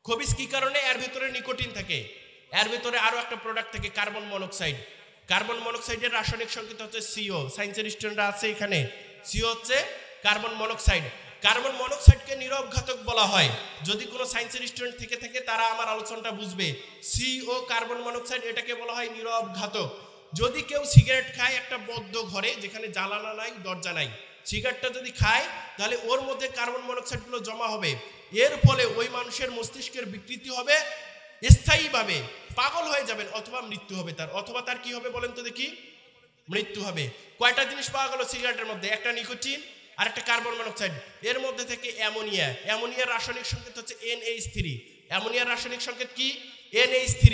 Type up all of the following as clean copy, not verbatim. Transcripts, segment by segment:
খবিস কি কারণে? এর ভিতরে নিকোটিন থাকে, এর ভিতরে আরো একটা প্রোডাক্ট থাকে কার্বন মনোক্সাইড। কার্বন মনোক্সাইডের রাসায়নিক সংকেত হচ্ছে সিও। সায়েন্সের স্টুডেন্টরা আছে এখানে? সিও হচ্ছে কার্বন মনোক্সাইড। কার্বন মনোক্সাইডকে নীরব ঘাতক বলা হয়। যদি কোনো সায়েন্সের স্টুডেন্ট থেকে থাকে তারা আমার আলোচনাটা বুঝবে। সিও কার্বন মনোক্সাইড, এটাকে বলা হয় নীরব ঘাতক। যদি কেউ সিগারেট খায় একটা বদ্ধ ঘরে যেখানে জ্বালানা নাই, দরজা নাই, সিগারেটটা যদি খায় তাহলে ওর মধ্যে কার্বন মনোক্সাইডগুলো জমা হবে। এর ফলে ওই মানুষের মস্তিষ্কের বিকৃতি হবে, স্থায়ীভাবে পাগল হয়ে যাবেন, অথবা মৃত্যু হবে তার। অথবা তার কি হবে বলেন তো দেখি? মৃত্যু হবে। কয়টা জিনিস পাওয়া গেল সিগারেটের মধ্যে? একটা নিকোটিন আর একটা কার্বন মনোক্সাইড, এর মধ্যে থেকে অ্যামোনিয়া। অ্যামোনিয়ার রাসায়নিক সংকেত হচ্ছে NH3। অ্যামোনিয়ার রাসায়নিক সংকেত কি? NH3।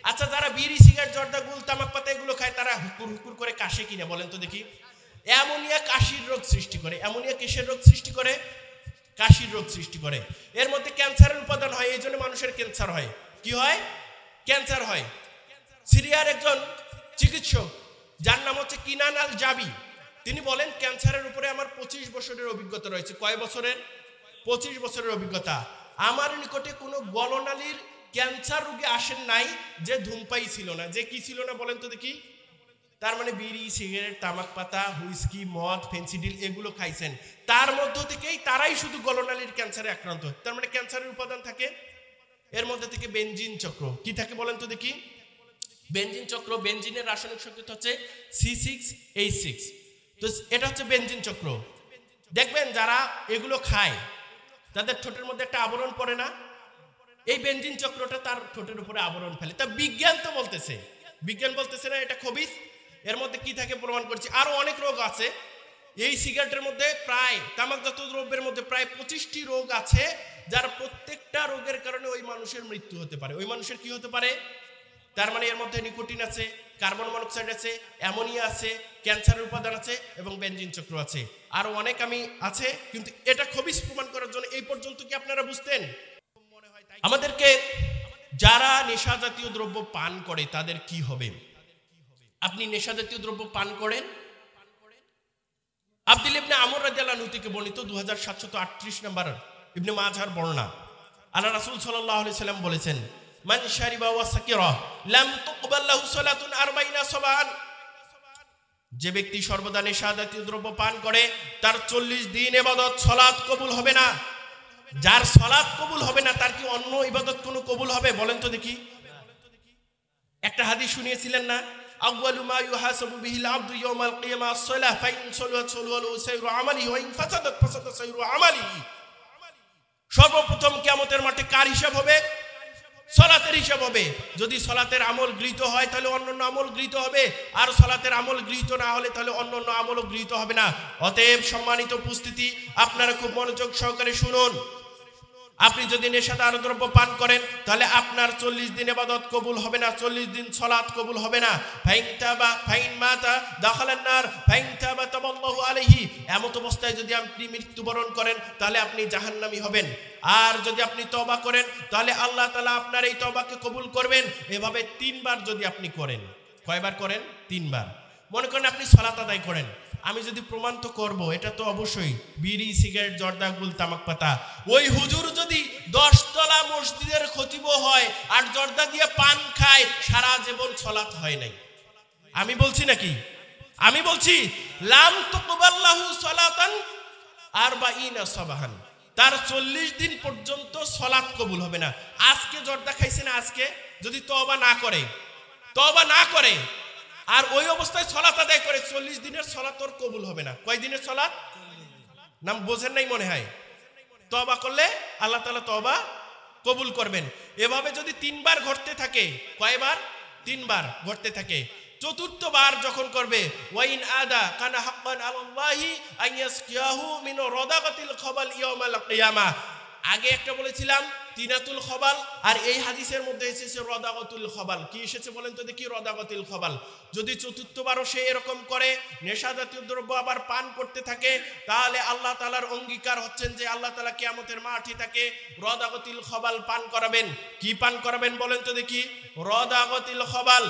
আচ্ছা, যারা বিড়ি, সিগারেট, জর্দা, গুল, তামাক পাতা এগুলো খায় তারা হুকুর হুকুর করে কাশে কিনা বলেন তো দেখি? অ্যামোনিয়া কাশির রোগ সৃষ্টি করে। অ্যামোনিয়া কিসের রোগ সৃষ্টি করে? কাশির রোগ সৃষ্টি করে। এর মধ্যে ক্যান্সারের উপাদান হয়, এই জন্য মানুষের ক্যান্সার হয়। কি হয়? ক্যান্সার হয়। সিরিয়ার একজন চিকিৎসক যার নাম হচ্ছে কিনান আল জাবি, তিনি বলেন ক্যান্সারের উপরে আমার 25 বছরের অভিজ্ঞতা রয়েছে। কয় বছরের? 25 বছরের অভিজ্ঞতা। আমার নিকটে কোনো গলনালীর ক্যান্সার রোগী আসেন নাই যে ধূমপাই ছিল না। যে কি ছিল না বলেন তো দেখি? তার মানে বিড়ি, সিগারেট, তামাক পাতা, হুইস্কি, মদ, ফেন্সিডিল এগুলো খাইছেন, তার মধ্য থেকেই তারাই শুধু গলনালীর ক্যান্সারে আক্রান্ত। তার মানে ক্যান্সারের উপাদান থাকে এর মধ্যে থেকে বেনজিন চক্র। কি থাকে বলেন তো দেখি? বেনজিন চক্র। বেনজিনের রাসায়নিক সংকেত হচ্ছে C6H6। তো এটা হচ্ছে বেনজিন চক্র। দেখবেন যারা এগুলো খায় তাদের ঠোঁটের মধ্যে একটা আবরণ পড়ে না? এই বেনজিন চক্রটা তার ঠোঁটের উপরে আবরণ ফেলে। তা বিজ্ঞান তো বলতেছে, বিজ্ঞান বলতেছে না এটা খবিস। এর মধ্যে কি থাকে প্রমাণ করছি। আরো অনেক রোগ আছে এই সিগারেটের মধ্যে, প্রায় তামাকজাত দ্রব্যের মধ্যে প্রায় 25টি রোগ আছে, যার প্রত্যেকটা রোগের কারণে ওই মানুষের মৃত্যু হতে পারে। ওই মানুষের কি হতে পারে? তার মানে এর মধ্যে নিকোটিন আছে, কার্বন মনোক্সাইড আছে, অ্যামোনিয়া আছে, ক্যান্সারের উপাদান আছে এবং বেনজিন চক্র আছে। আরো অনেক আমি আছে, কিন্তু এটা খবিস প্রমাণ করার জন্য এই পর্যন্ত কি আপনারা বুঝতেন? আমাদেরকে যারা নেশা জাতীয় দ্রব্য পান করে তাদের কি হবে? আপনি নেশা জাতীয় দ্রব্য পান করেন, আব্দুল ইবনে আমর রাদিয়াল্লাহু আনহু থেকে বর্ণিত 2738 নম্বর ইবনে মাজাহর বর্ণনা, আল্লাহ রাসূল সাল্লাল্লাহু আলাইহি সাল্লাম বলেছেন, মান শারিবা ওয়া সাকিরা লাম তুকবাল লাহু সালাতুন 40 সাবান। যে ব্যক্তি সর্বদা নেশা জাতীয় দ্রব্য পান করে তার 40 দিন ইবাদত সালাত কবুল হবে না। যার সালাত কবুল হবে না তার কি অন্য ইবাদত কোনো কবুল হবে বলেন তো দেখি? একটা হাদিস শুনিয়েছিলেন না, আউয়ালু মা ইউহাসাবু বিহিল আবদু ইয়াউমাল কিয়ামাহ আস-সালাহ ফাইন সালাত সালাহু সাইরু আমালিহি ওয়া ইন ফাসাদাত ফাসাদা সাইরু আমালিহি। সর্বপ্রথম কিয়ামতের মাঠে কার হিসাব হবে? সালাতের হিসাব হবে। যদি সালাতের আমল গৃহীত হয় তাহলে অন্যান্য আমল গৃহীত হবে, আর সালাতের আমল গৃহীত না হলে তাহলে অন্যান্য আমলও গৃহীত হবে না। অতএব সম্মানিত উপস্থিতি, আপনারা খুব মনোযোগ সহকারে শুনুন। আপনি যদি নেশাদার দ্রব্য পান করেন তাহলে আপনার 40 দিন ইবাদত কবুল হবে না, 40 দিন সালাত কবুল হবে না। ফাইন তাবা ফাইন মাতা দাখালান নার ফাইন তাবা তাবাল্লাহু আলাইহি। এমত অবস্থায় যদি আপনি মৃত্যুবরণ করেন তাহলে আপনি জাহান্নামী হবেন। আর যদি আপনি তওবা করেন তাহলে আল্লাহ তাআলা আপনার এই তওবাকে কবুল করবেন। এভাবে 3 বার যদি আপনি করেন, কয়বার করেন? 3 বার। মনে করেন আপনি সালাত আদায় করেন, আমি যদি প্রমাণ তো করবো, এটা তো অবশ্যই বিড়ি, সিগারেট, জর্দা, গুল, তামাক পাতা। ওই হুজুর যদি 10 তলা মসজিদের খতিব হয় আর জর্দা দিয়ে পান খায়, সারা জীবন সালাত হয় নাই। আমি বলছি নাকি? আমি বলছি লাম তুকবাল্লাহু সালাতান 40 সাবাহান। তার 40 দিন পর্যন্ত সালাত কবুল হবে না। আজকে জর্দা খাইছে না, আজকে যদি তওবা না করে আর ওই অবস্থায় সালাত আদায় করে, 40 দিনের সালাত ওর কবুল হবে না। কয় দিনের সালাত? নাম বোঝেন নাই মনে হয়। তওবা করলে আল্লাহ তাআলা তওবা কবুল করবেন। এভাবে যদি 3 বার ঘটতে থাকে, কয়বার? 3 বার ঘটতে থাকে। চতুর্থ বার যখন করবে, ওয়াইন আদা কানা হাক্কান আলাল্লাহি আন ইয়াসকিয়াহু মিন রাদাগাতিল খাবাল ইয়াউমাল কিয়ামা। আগে একটা বলেছিলাম তিনাতুল খবাল, আর এই হাদিসের মধ্যে এসেছে রদাগতুল খবাল। কি এসেছে বলেন তো দেখি? রদাগতুল খবাল। যদি চতুর্থবারও সে এরকম করে, নেশা জাতীয় দ্রব্য আবার পান করতে থাকে, তাহলে আল্লাহ তাআলার অঙ্গীকার হচ্ছেন যে আল্লাহ তাআলা কিয়ামতের মাঠে তাকে রদাগতুল খবাল পান করাবেন। কি পান করাবেন বলেন তো দেখি? রদাগতুল খবাল।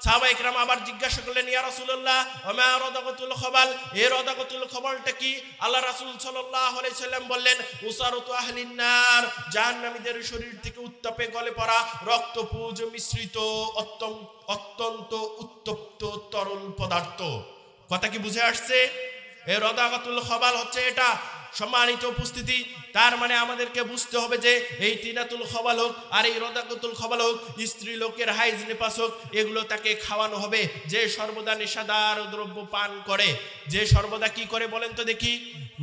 সাহাবায়ে কেরাম আবার জিজ্ঞাসা করলেন, ইয়া রাসূলুল্লাহ ওমা রাদাকাতুল খবাল, এই রাদাকাতুল খবালটা কি? আল্লাহ রাসূল সাল্লাল্লাহু আলাইহি সাল্লাম বললেন, উসারাতু আহলিন নার, জাহান্নামীদের শরীর থেকে উত্তাপে গলে পড়া রক্তপুঞ্জ মিশ্রিত অত্যন্ত উত্তপ্ত তরল পদার্থ। কথা কি বুঝে আসছে? এই রাদাকাতুল খবাল হচ্ছে এটা। সম্মানিত উপস্থিতি, তার মানে আমাদেরকে বুঝতে হবে যে এই তিনাতুল খবাল হোক আর এই রাদাকাতুল খবাল হোক, স্ত্রী লোকের হাইজ নিপাস হোক, এগুলো তাকে খাওয়ানো হবে। যে সর্বদা নেশাদার দ্রব্য পান করে, যে সর্বদা কি করে বলেন তো দেখি,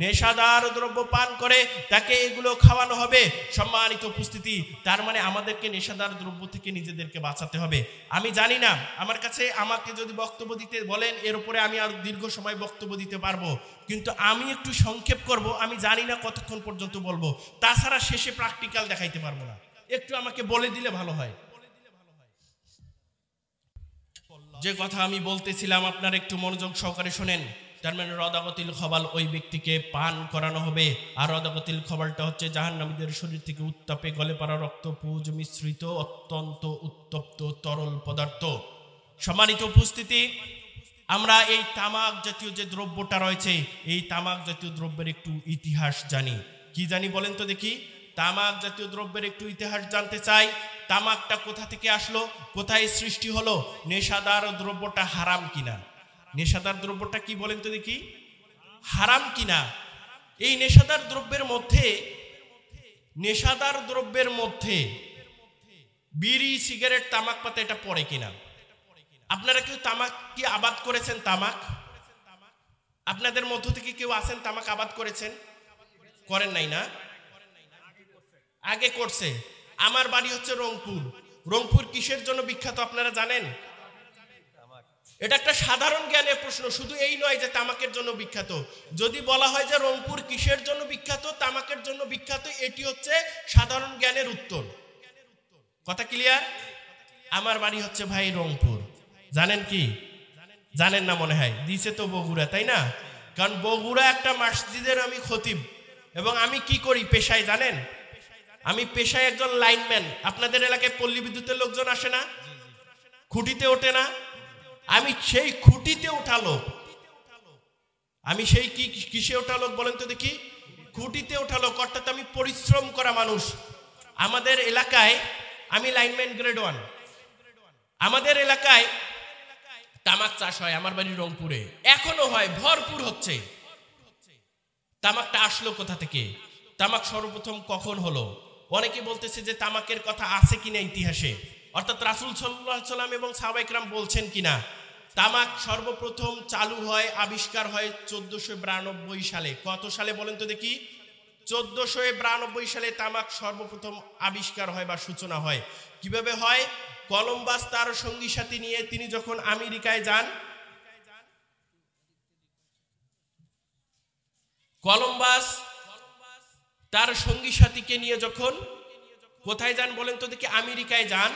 নেশাদার দ্রব্য পান করে, তাকে এগুলো খাওয়ানো হবে। সম্মানিত উপস্থিতি, তার মানে আমাদেরকে নেশাদার দ্রব্য থেকে নিজেদেরকে বাঁচাতে হবে। আমি জানি না, আমার কাছে আমাকে যদি বক্তব্য দিতে বলেন এর উপরে আমি আর দীর্ঘ সময় বক্তব্য দিতে পারবো, কিন্তু আমি একটু সংক্ষেপ করব। আমি জানি না কতক্ষণ পর্যন্ত বলবো, তাছাড়া শেষে প্র্যাকটিক্যাল দেখাইতে পারবো না। একটু আমাকে বলে দিলে ভালো হয়। যে কথা আমি বলতেছিলাম আপনারা একটু মনোযোগ সহকারে শোনেন। তার মানে রাদাকাতুল খবাল ওই ব্যক্তিকে পান করানো হবে। আর রাদাকাতুল খবালটা হচ্ছে জাহান্নামীদের শরীর থেকে উত্তাপে গলে পড়া রক্তপুঞ্জ মিশ্রিত অত্যন্ত উত্তপ্ত তরল পদার্থ। সম্মানিত উপস্থিতি, আমরা এই তামাক জাতীয় যে দ্রব্যটা রয়েছে, এই তামাক জাতীয় দ্রব্যের একটু ইতিহাস জানি। কি জানি বলেন তো দেখি? তামাক জাতীয় দ্রব্যের একটু ইতিহাস জানতে চাই। তামাকটা কোথা থেকে আসলো, কোথায় সৃষ্টি হলো, নেশাদার দ্রব্যটা হারাম কিনা? নেশাদার দ্রব্যটা কি বলেন তো দেখি, হারাম কিনা? এই নেশাদার দ্রব্যের মধ্যে বিড়ি, সিগারেট, তামাক পাতা এটা পড়ে কিনা? আপনারা কেউ তামাক কি আবাদ করেছেন? তামাক আপনাদের মধ্য থেকে কেউ আছেন তামাক আবাদ করেছেন? করেন নাই না? আগে করছে। আমার বাড়ি হচ্ছে রংপুর। রংপুর কিসের জন্য বিখ্যাত আপনারা জানেন? এটা একটা সাধারণ জ্ঞানের প্রশ্ন, শুধু এই নয় যে তামাকের জন্য বিখ্যাত। যদি বলা হয় যে রংপুর কিসের জন্য বিখ্যাত, তামাকের জন্য বিখ্যাত, এটি হচ্ছে সাধারণ জ্ঞানের উত্তর। কথা ক্লিয়ার? আমার বাড়ি হচ্ছে ভাই রংপুর। জানেন কি? জানেন না মনে হয়। দিছে তো বগুড়া, তাই না? কারণ বগুড়া একটা মসজিদের আমি খতিব, এবং আমি কি করি পেশায় জানেন? আমি পেশায় একজন লাইনম্যান। আপনাদের এলাকায় পল্লী বিদ্যুতের লোকজন আসে না? খুঁটিতে ওঠে না? আমি সেই খুঁটিতে ওঠা লোক। আমি সেই কিসে ওঠা লোক বলেন তো দেখি? খুঁটিতে ওঠা লোক, অর্থাৎ আমি পরিশ্রম করা মানুষ। আমাদের এলাকায় আমি লাইনম্যান গ্রেড 1। আমাদের এলাকায় তামাক চাষ হয়। আমার বাড়ি রংপুরে, এখনো হয়, ভরপুর হচ্ছে। তামাকটা আসলো কোথা থেকে? তামাক সর্বপ্রথম কখন হলো? অনেকে বলতেছে যে তামাকের কথা আছে কিনা ইতিহাসে, অর্থাৎ রাসূল সাল্লাল্লাহু আলাইহি সাল্লাম এবং সাহাবায়ে কেরাম বলছেন কিনা। তামাক সর্বপ্রথম চালু হয়, আবিষ্কার হয় 1492 সালে। কত সালে বলেন তো দেখি? 1492 সালে তামাক সর্বপ্রথম আবিষ্কার হয় বা সূচনা হয়। কিভাবে হয়? কলম্বাস তার সঙ্গী সাথী নিয়ে তিনি যখন আমেরিকায় যান, কলম্বাস তার সঙ্গী সাথীকে নিয়ে যখন কোথায় যান বলেন তো দেখি? আমেরিকায় যান।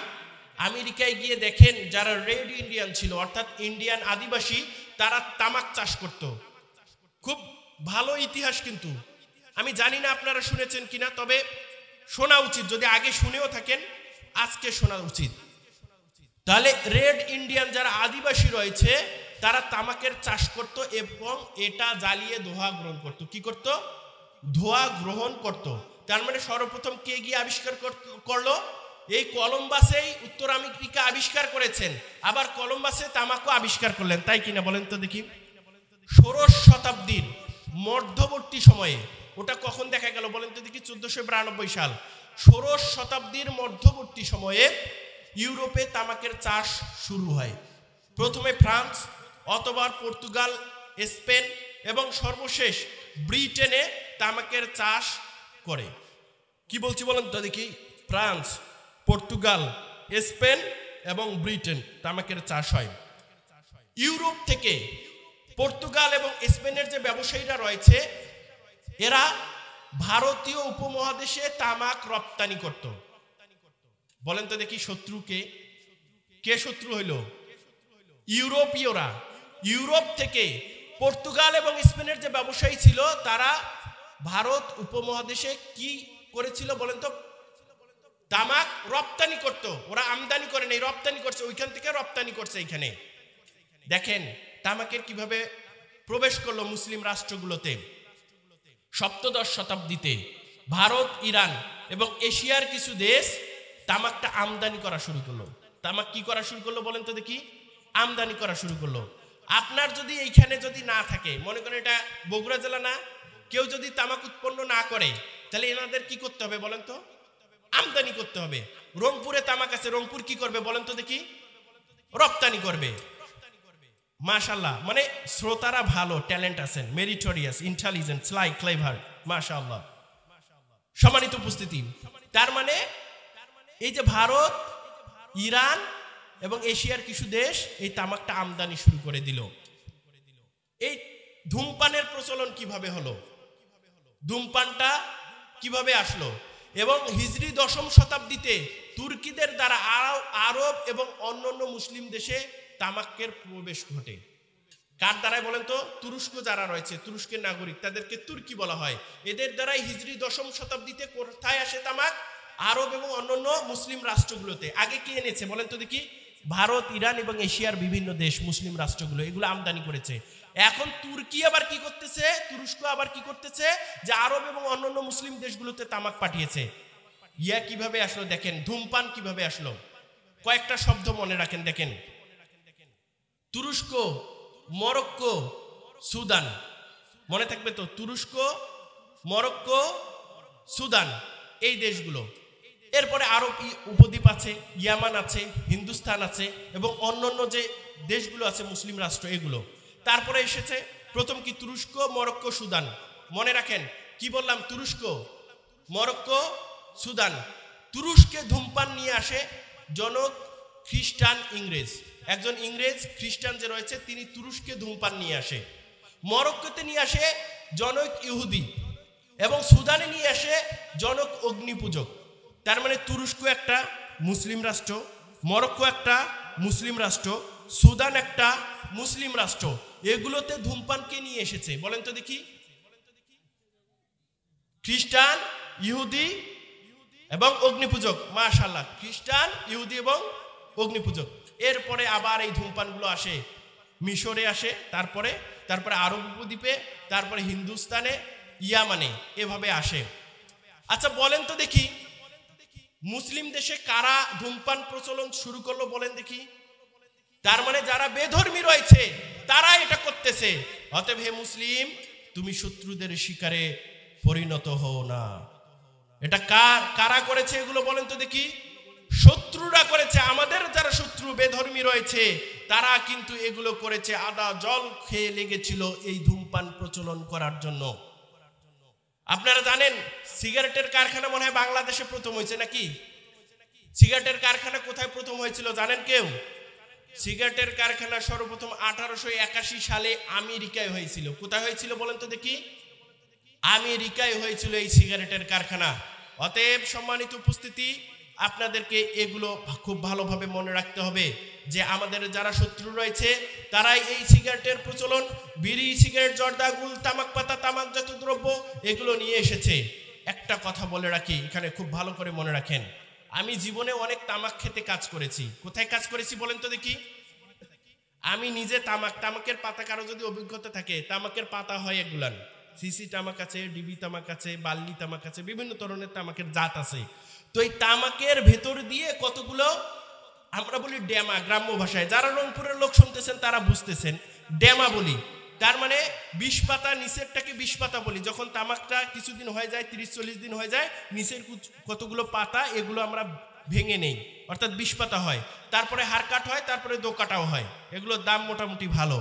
আমেরিকায় গিয়ে দেখেন যারা রেড ইন্ডিয়ান ছিল, অর্থাৎ ইন্ডিয়ান আদিবাসী, তারা তামাক চাষ করত। খুব ভালো ইতিহাস, কিন্তু আমি জানি না আপনারা শুনেছেন কিনা, তবে শোনা উচিত। যদি আগে শুনেও থাকেন, আজকে শোনা উচিত। তাহলে রেড ইন্ডিয়ান যারা আদিবাসী রয়েছে, তারা তামাকের চাষ করত এবং এটা জ্বালিয়ে ধোঁয়া গ্রহণ করত। কি করত? ধোঁয়া গ্রহণ করত। তার মানে সর্বপ্রথম কে গিয়ে আবিষ্কার করলো? এই কলম্বাসেই উত্তর আমেরিকা আবিষ্কার করেছেন, আবার কলম্বাসে তামাকও আবিষ্কার করলেন, তাই কিনা বলেন তো দেখি? 16 শতাব্দীর মধ্যবর্তী সময়ে। ওটা কখন দেখা গেল বলেন তো দেখি? 1492 সাল। 16 শতাব্দীর মধ্যবর্তী সময়ে ইউরোপে তামাকের চাষ শুরু হয়। প্রথমে ফ্রান্স, অথবা পর্তুগাল, স্পেন এবং সর্বশেষ ব্রিটেনে তামাকের চাষ করে। কি বলছি বলেন তো দেখি? ফ্রান্স, পর্তুগাল, স্পেন এবং ব্রিটেন তামাকের চাষ হয়। ইউরোপ থেকে পর্তুগাল এবং স্পেনের যে ব্যবসায়ীরা রয়েছে, এরা ভারতীয় উপমহাদেশে তামাক রপ্তানি করত। বলেন তো দেখি শত্রুকে? কে শত্রু হইল? ইউরোপীয়রা। ইউরোপ থেকে পর্তুগাল এবং স্পেনের যে ব্যবসায়ী ছিল, তারা ভারত উপমহাদেশে কি করেছিল বলেন তো? তামাক রপ্তানি করত, ওরা আমদানি করে নেই, রপ্তানি করছে, ওইখান থেকে রপ্তানি করছে এখানে। দেখেন তামাকের কিভাবে প্রবেশ করলো মুসলিম রাষ্ট্রগুলোতে। সপ্তদশ শতাব্দীতে ভারত, ইরান এবং এশিয়ার কিছু দেশ তামাকটা আমদানি করা শুরু করলো। তামাক কি করা শুরু করলো বলেন তো দেখি? আমদানি করা শুরু করলো। আপনার যদি এইখানে যদি না থাকে, মনে করেন এটা বগুড়া জেলা না, কেউ যদি তামাক উৎপন্ন না করে, তাহলে এনাদের কি করতে হবে বলেন তো? আমদানি করতে হবে। রংপুরে তামাক আছে, রংপুর কি করবে বলেন তো দেখি? রপ্তানি করবে। মাশাআল্লাহ, মানে শ্রোতারা ভালো, ট্যালেন্ট আছেন, মেরিটোরিয়াস, ইন্টেলিজেন্ট, স্লাই, ক্লেভার, মাশাআল্লাহ। সম্মানিত উপস্থিতি, তার মানে এই যে ভারত, ইরান এবং এশিয়ার কিছু দেশ এই তামাকটা আমদানি শুরু করে দিল। এই ধূমপানের প্রচলন কিভাবে হলো, ধূমপানটা কিভাবে আসলো, এবং হিজরি 10ম শতাব্দীতে তুর্কিদের দ্বারা আরব এবং অন্যান্য মুসলিম দেশে তামাকের প্রবেশ ঘটে। কার দ্বারাই বলেন তো? তুরস্ক যারা রয়েছে, তুরস্কের নাগরিক, তাদেরকে তুর্কি বলা হয়। এদের দ্বারাই হিজরি 10ম শতাব্দীতে কোথায় আসে তামাক? আরব এবং অন্যান্য মুসলিম রাষ্ট্রগুলোতে। আগে কি এনেছে বলেন তো দেখি? ভারত, ইরান এবং এশিয়ার বিভিন্ন দেশ, মুসলিম রাষ্ট্রগুলো, এগুলো আমদানি করেছে। এখন তুর্কি আবার কি করতেছে, তুরস্ক আবার কি করতেছে, যে আরব এবং অন্যান্য মুসলিম দেশগুলোতে তামাক পাঠিয়েছে। ইয়া কিভাবে আসলো দেখেন, ধূমপান কিভাবে আসলো, কয়েকটা শব্দ মনে রাখেন। দেখেন, তুরস্ক, মরক্কো, সুদান, মনে থাকবে তো? তুরস্ক, মরক্কো, সুদান, এই দেশগুলো। এরপরে আরব উপদ্বীপ আছে, ইয়ামান আছে, হিন্দুস্তান আছে এবং অন্যান্য যে দেশগুলো আছে মুসলিম রাষ্ট্র, এগুলো। তারপরে এসেছে প্রথম কি? তুরস্ক, মরক্কো, সুদান। মনে রাখেন কি বললাম? তুরস্ক, মরক্কো, সুদান। তুরস্কে ধূমপান নিয়ে আসে জনক খ্রিস্টান ইংরেজ, একজন ইংরেজ খ্রিস্টান যে রয়েছে তিনি তুরস্কে ধূমপান নিয়ে আসে। মরক্কোতে নিয়ে আসে জনক ইহুদি এবং সুদানে নিয়ে আসে জনক অগ্নিপূজক। তার মানে তুরস্ক একটা মুসলিম রাষ্ট্র, মরক্কো একটা মুসলিম রাষ্ট্র, সুদান একটা মুসলিম রাষ্ট্র, এগুলোতে ধূমপানকে নিয়ে এসেছে বলেন তো দেখি? খ্রিস্টান, ইহুদি এবং অগ্নিপূজক। মাশাআল্লাহ, খ্রিস্টান, ইহুদি এবং অগ্নিপূজক। এরপরে আবার এই ধূমপানগুলো আসে মিশরে আসে, তারপরে আরব উপদ্বীপে, তারপরে হিন্দুস্তানে, ইয়ামানে, এভাবে আসে। আচ্ছা বলেন তো দেখি, মুসলিম দেশে কারা ধূমপান প্রচলন শুরু করলো বলেন দেখি? তার মানে যারা বেধর্মী রয়েছে তারা এটা করতেছে। অতএব হে মুসলিম, তুমি শত্রুদের শিকারে পরিণত হও না। এটা কারা করেছে এগুলো বলেন তো দেখি? শত্রুরা করেছে। আমাদের যারা শত্রু বেধর্মী রয়েছে তারা কিন্তু এগুলো করেছে, আদা জল খেয়ে লেগেছিল এই ধূমপান প্রচলন করার জন্য। আপনারা জানেন সিগারেটের কারখানা মনে হয় বাংলাদেশে প্রথম হয়েছে নাকি? সিগারেটের কারখানা কোথায় প্রথম হয়েছিল জানেন কেউ? সিগারেটের কারখানা সর্বপ্রথম 1881 সালে আমেরিকায় হয়েছিল। কোথায় হয়েছিল বলেন তো দেখি? আমেরিকায় হয়েছিল এই সিগারেটের কারখানা। অতএব সম্মানিত উপস্থিতি, আপনাদেরকে এগুলো খুব ভালোভাবে মনে রাখতে হবে যে আমাদের যারা শত্রু রয়েছে তারাই এই সিগারেটের প্রচলন, বিড়ি, সিগারেট, জর্দা, গুল, তামাক পাতা, তামাকজাত দ্রব্য এগুলো নিয়ে এসেছে। একটা কথা বলে রাখি এখানে, খুব ভালো করে মনে রাখেন, আমি জীবনে অনেক তামাক খেতে কাজ করেছি। কোথায় কাজ করেছি বলেন তো দেখি? আমি নিজে তামাকের পাতা, কারো যদি অভিজ্ঞতা থাকে, তামাকের পাতা হয় এগুলান, সিসি তামাক আছে, ডিবি তামাক আছে, বাল্লি তামাক আছে, বিভিন্ন ধরনের তামাকের জাত আছে। তো এই তামাকের ভেতর দিয়ে কতগুলো আমরা বলি ড্যামা, গ্রাম্য ভাষায়, যারা রংপুরের লোক শুনতেছেন তারা বুঝতেছেন, ড্যামা বলি। তার মানে 20 পাতা, নিচেরটাকে 20 পাতা বলি। যখন তামাকটা কিছুদিন হয়ে যায়, 30-40 দিন হয়ে যায়, নিচের কতগুলো পাতা এগুলো আমরা ভেঙে নেই, অর্থাৎ 20 পাতা হয়। তারপরে হারকাট হয়, তারপরে দোকাটাও হয়। এগুলোর দাম মোটামুটি ভালো।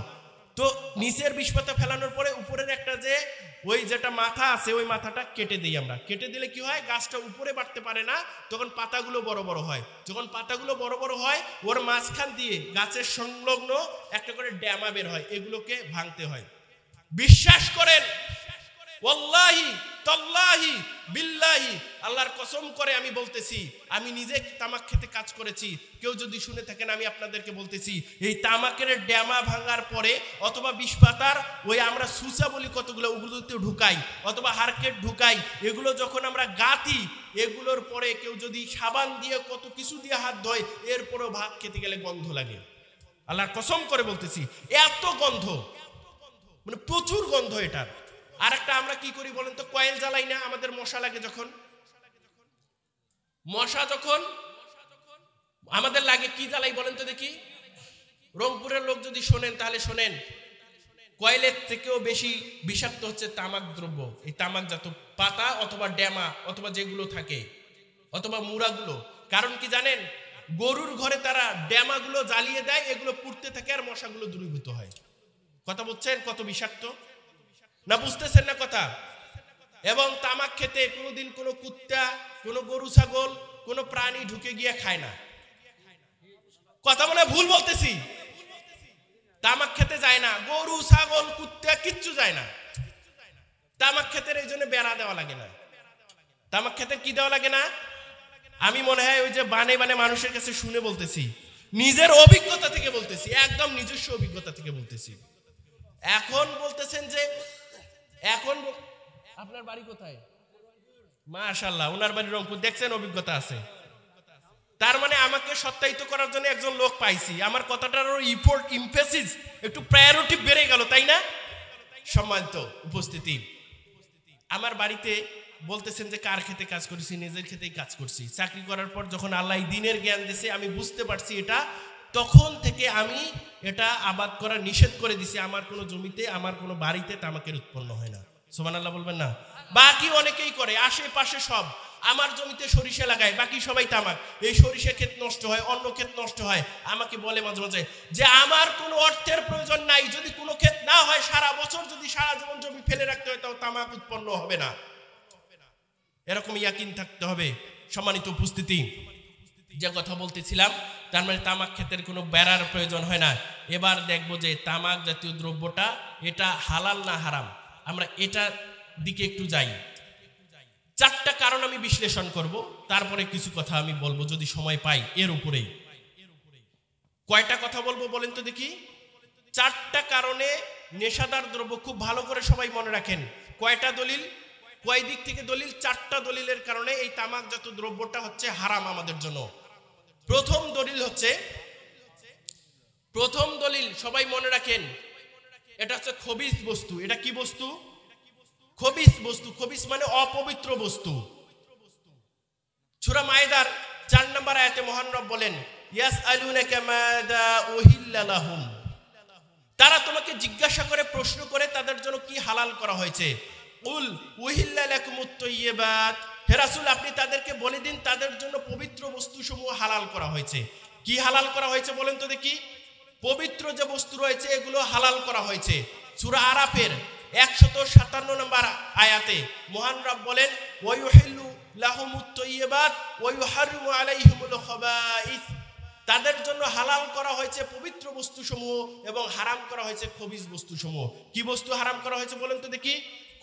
তো নিচের 20 পাতা ফেলানোর পরে উপরের একটা যে ওই যেটা মাথা আছে ওই মাথাটা কেটে দিই আমরা। কেটে দিলে কি হয়, গাছটা উপরে বাড়তে পারে না, তখন পাতাগুলো বড় বড় হয়। যখন পাতাগুলো বড় বড় হয়, ওর মাঝখান দিয়ে গাছের সংলগ্ন একটা করে ড্যামা বের হয়, এগুলোকে ভাঙতে হয়। বিশ্বাস করেন ওয়াল্লাহি তাল্লাহি বিল্লাহি, আল্লাহর কসম করে আমি বলতেছি, আমি নিজে তামাক খেতে কাজ করেছি, কেউ যদি শুনে থাকেন আমি আপনাদেরকে বলতেছি, এই তামাকের ড্যামা ভাঙার পরে অথবা বিষ পাতার ওই আমরা সুসা বলি কতগুলো, ওগুলোতে ঢুকাই অথবা হারকেট ঢুকাই, এগুলো যখন আমরা গাতি, এগুলোর পরে কেউ যদি সাবান দিয়ে কত কিছু দিয়ে হাত ধোয়, এরপরেও ভাত খেতে গেলে গন্ধ লাগে। আল্লাহর কসম করে বলতেছি, এত গন্ধ, মানে প্রচুর গন্ধ এটার। আর একটা আমরা কি করি বলেন তো, কয়েল জ্বালাই না, আমাদের মশা লাগে যখন, মশা যখন আমাদের লাগে কি জ্বালাই বলেন তো দেখি? রংপুরের লোক যদি শোনেন তাহলে শোনেন, কয়েলের থেকেও বেশি বিষাক্ত হচ্ছে তামাক দ্রব্য, এই তামাকজাত পাতা অথবা ড্যামা অথবা যেগুলো থাকে অথবা মুড়াগুলো। কারণ কি জানেন, গরুর ঘরে তারা ড্যামাগুলো জ্বালিয়ে দেয়, এগুলো পুড়তে থাকে আর মশাগুলো দূরীভূত হয়। কথা বুঝছেন কত বিষাক্ত না? বুঝতেছেন না কথা? এবং তামাক খেতে কোনোদিন কোনো কুত্তা, কোনো গরু ছাগল, কোনো প্রাণী ঢুকে গিয়ে খায় না। কথা বলে ভুল বলতেছি? তামাক খেতে যায় না, গরু ছাগল কুত্তা কিচ্ছু যায় না। তামাক খেতে এই জন্য বেড়া দেওয়া লাগে না। তামাক খেতে কি দেওয়া লাগে না? আমি মনে হয় ওই যে বানে বানে মানুষের কাছে শুনে বলতেছি, নিজের অভিজ্ঞতা থেকে বলতেছি, একদম নিজস্ব অভিজ্ঞতা থেকে বলতেছি। এখন বলতেছেন যে এখন আপনার বাড়ি কোথায়? মাশাআল্লাহ, ওনার বাড়ি রংপুর, দেখছেন অভিজ্ঞতা আছে। তার মানে আমাকে সত্যায়িত করার জন্য একজন লোক পাইছি, আমার কথাটার ইফোর্ট ইমফেসিস একটু প্রায়োরিটি বেড়ে গেল, তাই না? সম্মানিত উপস্থিতি, আমার বাড়িতে বলতেছেন যে কার খেতে কাজ করেছি, নিজের খেতেই কাজ করছি। চাকরি করার পর যখন আল্লাহ দিনের জ্ঞান দিয়েছে, আমি বুঝতে পারছি এটা, তখন থেকে আমি এটা আবাদ করা নিষেধ করে দিছি। আমার কোনো জমিতে, আমার কোনো বাড়িতে তামাকের উৎপন্ন হয় না। সুবহানাল্লাহ বলবেন না? বাকি অনেকেই করে, আশেপাশে সব, আমার জমিতে সরিষা লাগায়, বাকি সবাই তামাক, এই সরিষা ক্ষেত নষ্ট হয়, অন্য ক্ষেত নষ্ট হয়। আমাকে বলে মাঝে মাঝে যে আমার কোনো অর্থের প্রয়োজন নাই, যদি কোনো ক্ষেত না হয়, সারা বছর যদি সারা জীবন জমি ফেলে রাখতে হয়, তাও তামাক উৎপন্ন হবে না। এরকম ইয়াকিন থাকতে হবে। সম্মানিত উপস্থিতি, যে কথা বলতেছিলাম, তার মানে তামাক ক্ষেতের কোনো বেড়ার প্রয়োজন হয় না। এবার দেখবো যে তামাক জাতীয় দ্রব্যটা এটা হালাল না হারাম, আমরা এটার দিকে একটু যাই। চারটা কারণ আমি বিশ্লেষণ করব, তারপরে কিছু কথা আমি বলবো যদি সময় পাই এর উপরেই। কয়টা কথা বলবো বলেন তো দেখি? চারটা কারণে নেশাদার দ্রব্য, খুব ভালো করে সবাই মনে রাখেন। কয়টা দলিল, কয় দিক থেকে দলিল? চারটা দলিলের কারণে এই তামাকজাত দ্রব্যটা হচ্ছে হারাম আমাদের জন্য। প্রথম দলিল হচ্ছে, প্রথম দলিল সবাই মনে রাখেন, এটা হচ্ছে খবিস বস্তু। এটা কি বস্তু? খবিস বস্তু। খবিস মানে অপবিত্র বস্তু। সূরা মায়েদার 4 নম্বর আয়াতে মহান রব বলেন, ইয়াসআলুনাকা মাযা উহিল্লা লাহুম, তারা তোমাকে জিজ্ঞাসা করে, প্রশ্ন করে তাদের জন্য কি হালাল করা হয়েছে। কুল উহিল্লা লাকুমুত তাইয়্যিবাত, হে রাসূল আপনি তাদেরকে বলে দিন তাদের জন্য পবিত্র বস্তুসমূহ হালাল করা হয়েছে। কি হালাল করা হয়েছে বলেন তো দেখি? পবিত্র যে বস্তু রয়েছে এগুলো হালাল করা হয়েছে। সূরা আরাফের 157 নম্বর আয়াতে মহান রব বলেন, ওয়ায়ুহিল্লু লাহুমুত তাইয়্যিবাত ওয়া ইউহাররিমু আলাইহিমুল খাবাইস, তাদের জন্য হালাল করা হয়েছে পবিত্র বস্তুসমূহ এবং হারাম করা হয়েছে খবিস বস্তুসমূহ। কি বস্তু হারাম করা হয়েছে বলেন তো দেখি?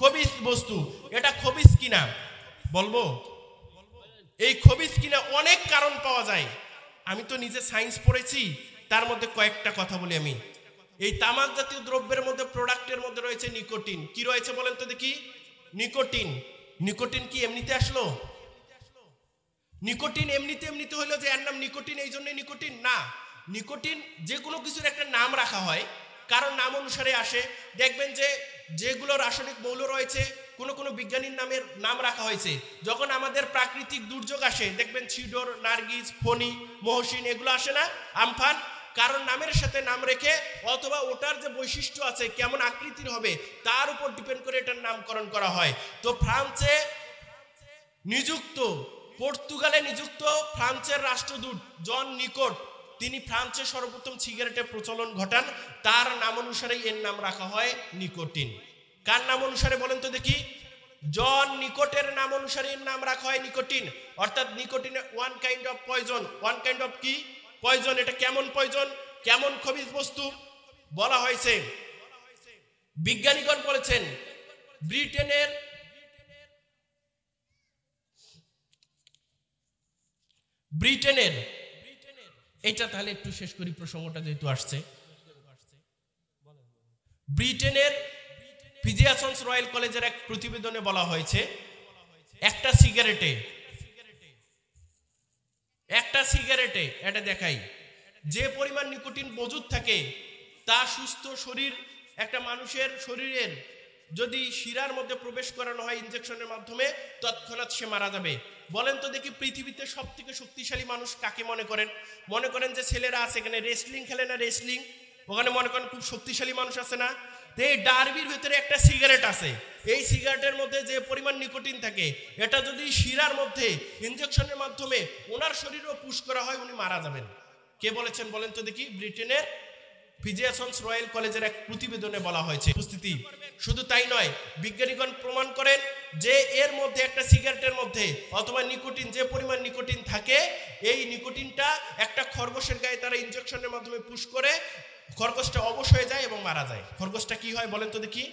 খবিস বস্তু। এটা খবিস কিনা বলবো? এই খবিস কিনা অনেক কারণ পাওয়া যায়। আমি তো নিজে সায়েন্স পড়েছি, তার মধ্যে কয়েকটা কথা বলি আমি। এই তামাক জাতীয় দ্রব্যের মধ্যে, প্রোডাক্টের মধ্যে রয়েছে নিকোটিন। কি রয়েছে বলেন তো দেখি? নিকোটিন। নিকোটিন কি এমনিতে আসলো? নিকোটিন এমনিতে হলো যে এর নাম নিকোটিন এই জন্য নিকোটিন না। নিকোটিন যে কোনো কিছুর একটা নাম রাখা হয়, কারণ নাম অনুসারে আসে। দেখবেন যে যেগুলো রাসায়নিক মৌল রয়েছে, কোনো বিজ্ঞানীর নামের নাম রাখা হয়েছে। যখন আমাদের প্রাকৃতিক দুর্যোগ আসে, দেখবেন ছিডর, নার্গিস, ফণি, মহসিন এগুলো আসে না, আমফান, কারণ নামের সাথে নাম রেখে অথবা ওটার যে বৈশিষ্ট্য আছে, কেমন আকৃতির হবে, তার উপর ডিপেন্ড করে এটার নামকরণ করা হয়। তো ফ্রান্সে নিযুক্ত, পর্তুগালে নিযুক্ত ফ্রান্সের রাষ্ট্রদূত জন নিকট, তিনি ফ্রান্সে সর্বপ্রথম সিগারেটের প্রচলন ঘটান। তার নাম অনুসারে এর নাম রাখা হয় নিকোটিন। কার নাম অনুসারে বলেন তো দেখি? জন নিকটের নাম অনুসারে এর নাম রাখা হয় নিকোটিন। অর্থাৎ nicotine one kind of poison. One kind of কি? পয়জন। এটা কেমন পয়জন, কেমন খবিস বস্তু বলা হয়েছে? বিজ্ঞানীগণ বলেছেন, ব্রিটেনের ব্রিটেনের, এটা তাহলে একটু শেষ করি প্রসঙ্গটা যেহেতু আসছে। ব্রিটেনের পিজিয়াসন্স রয়্যাল কলেজের এক প্রতিবেদনে বলা হয়েছে একটা সিগারেটে এটা দেখাই যে পরিমাণ নিকোটিন মজুদ থাকে তা সুস্থ শরীর একটা মানুষের শরীরের যদি শিরার মধ্যে প্রবেশ করানো হয় ইনজেকশনের মাধ্যমে তৎক্ষণাৎ সে মারা যাবে। বলেন তো দেখি পৃথিবীতে সব থেকে শক্তিশালী মানুষ কাকে মনে করেন? মনে করেন যে ছেলেরা আছে এখানে রেসলিং খেলে না, রেসলিং, ওখানে মনে করেন খুব শক্তিশালী মানুষ আছে না? এই ডার্বির ভিতরে একটা সিগারেট আছে, এই সিগারেটের মধ্যে যে পরিমাণ নিকোটিন থাকে এটা যদি শিরার মধ্যে ইনজেকশনের মাধ্যমে ওনার শরীরেও পুশ করা হয় উনি মারা যাবেন। কে বলেছেন বলেন তো দেখি? ব্রিটেনের পিজিয়াসন্স রয়্যাল কলেজের এক প্রতিবেদনে বলা হয়েছে। উপস্থিতি শুধু তাই নয়, বিজ্ঞানীগণ প্রমাণ করেন যে এর মধ্যে একটা সিগারেটের মধ্যে অথবা নিকোটিন যে পরিমাণ নিকোটিন থাকে এই নিকোটিনটা একটা খরগোশের গায়ে তারা ইনজেকশনের মাধ্যমে পুশ করে খরগোশটা অবশ হয়ে যায় এবং মারা যায়। খরগোশটা কি হয় বলেন তো দেখি?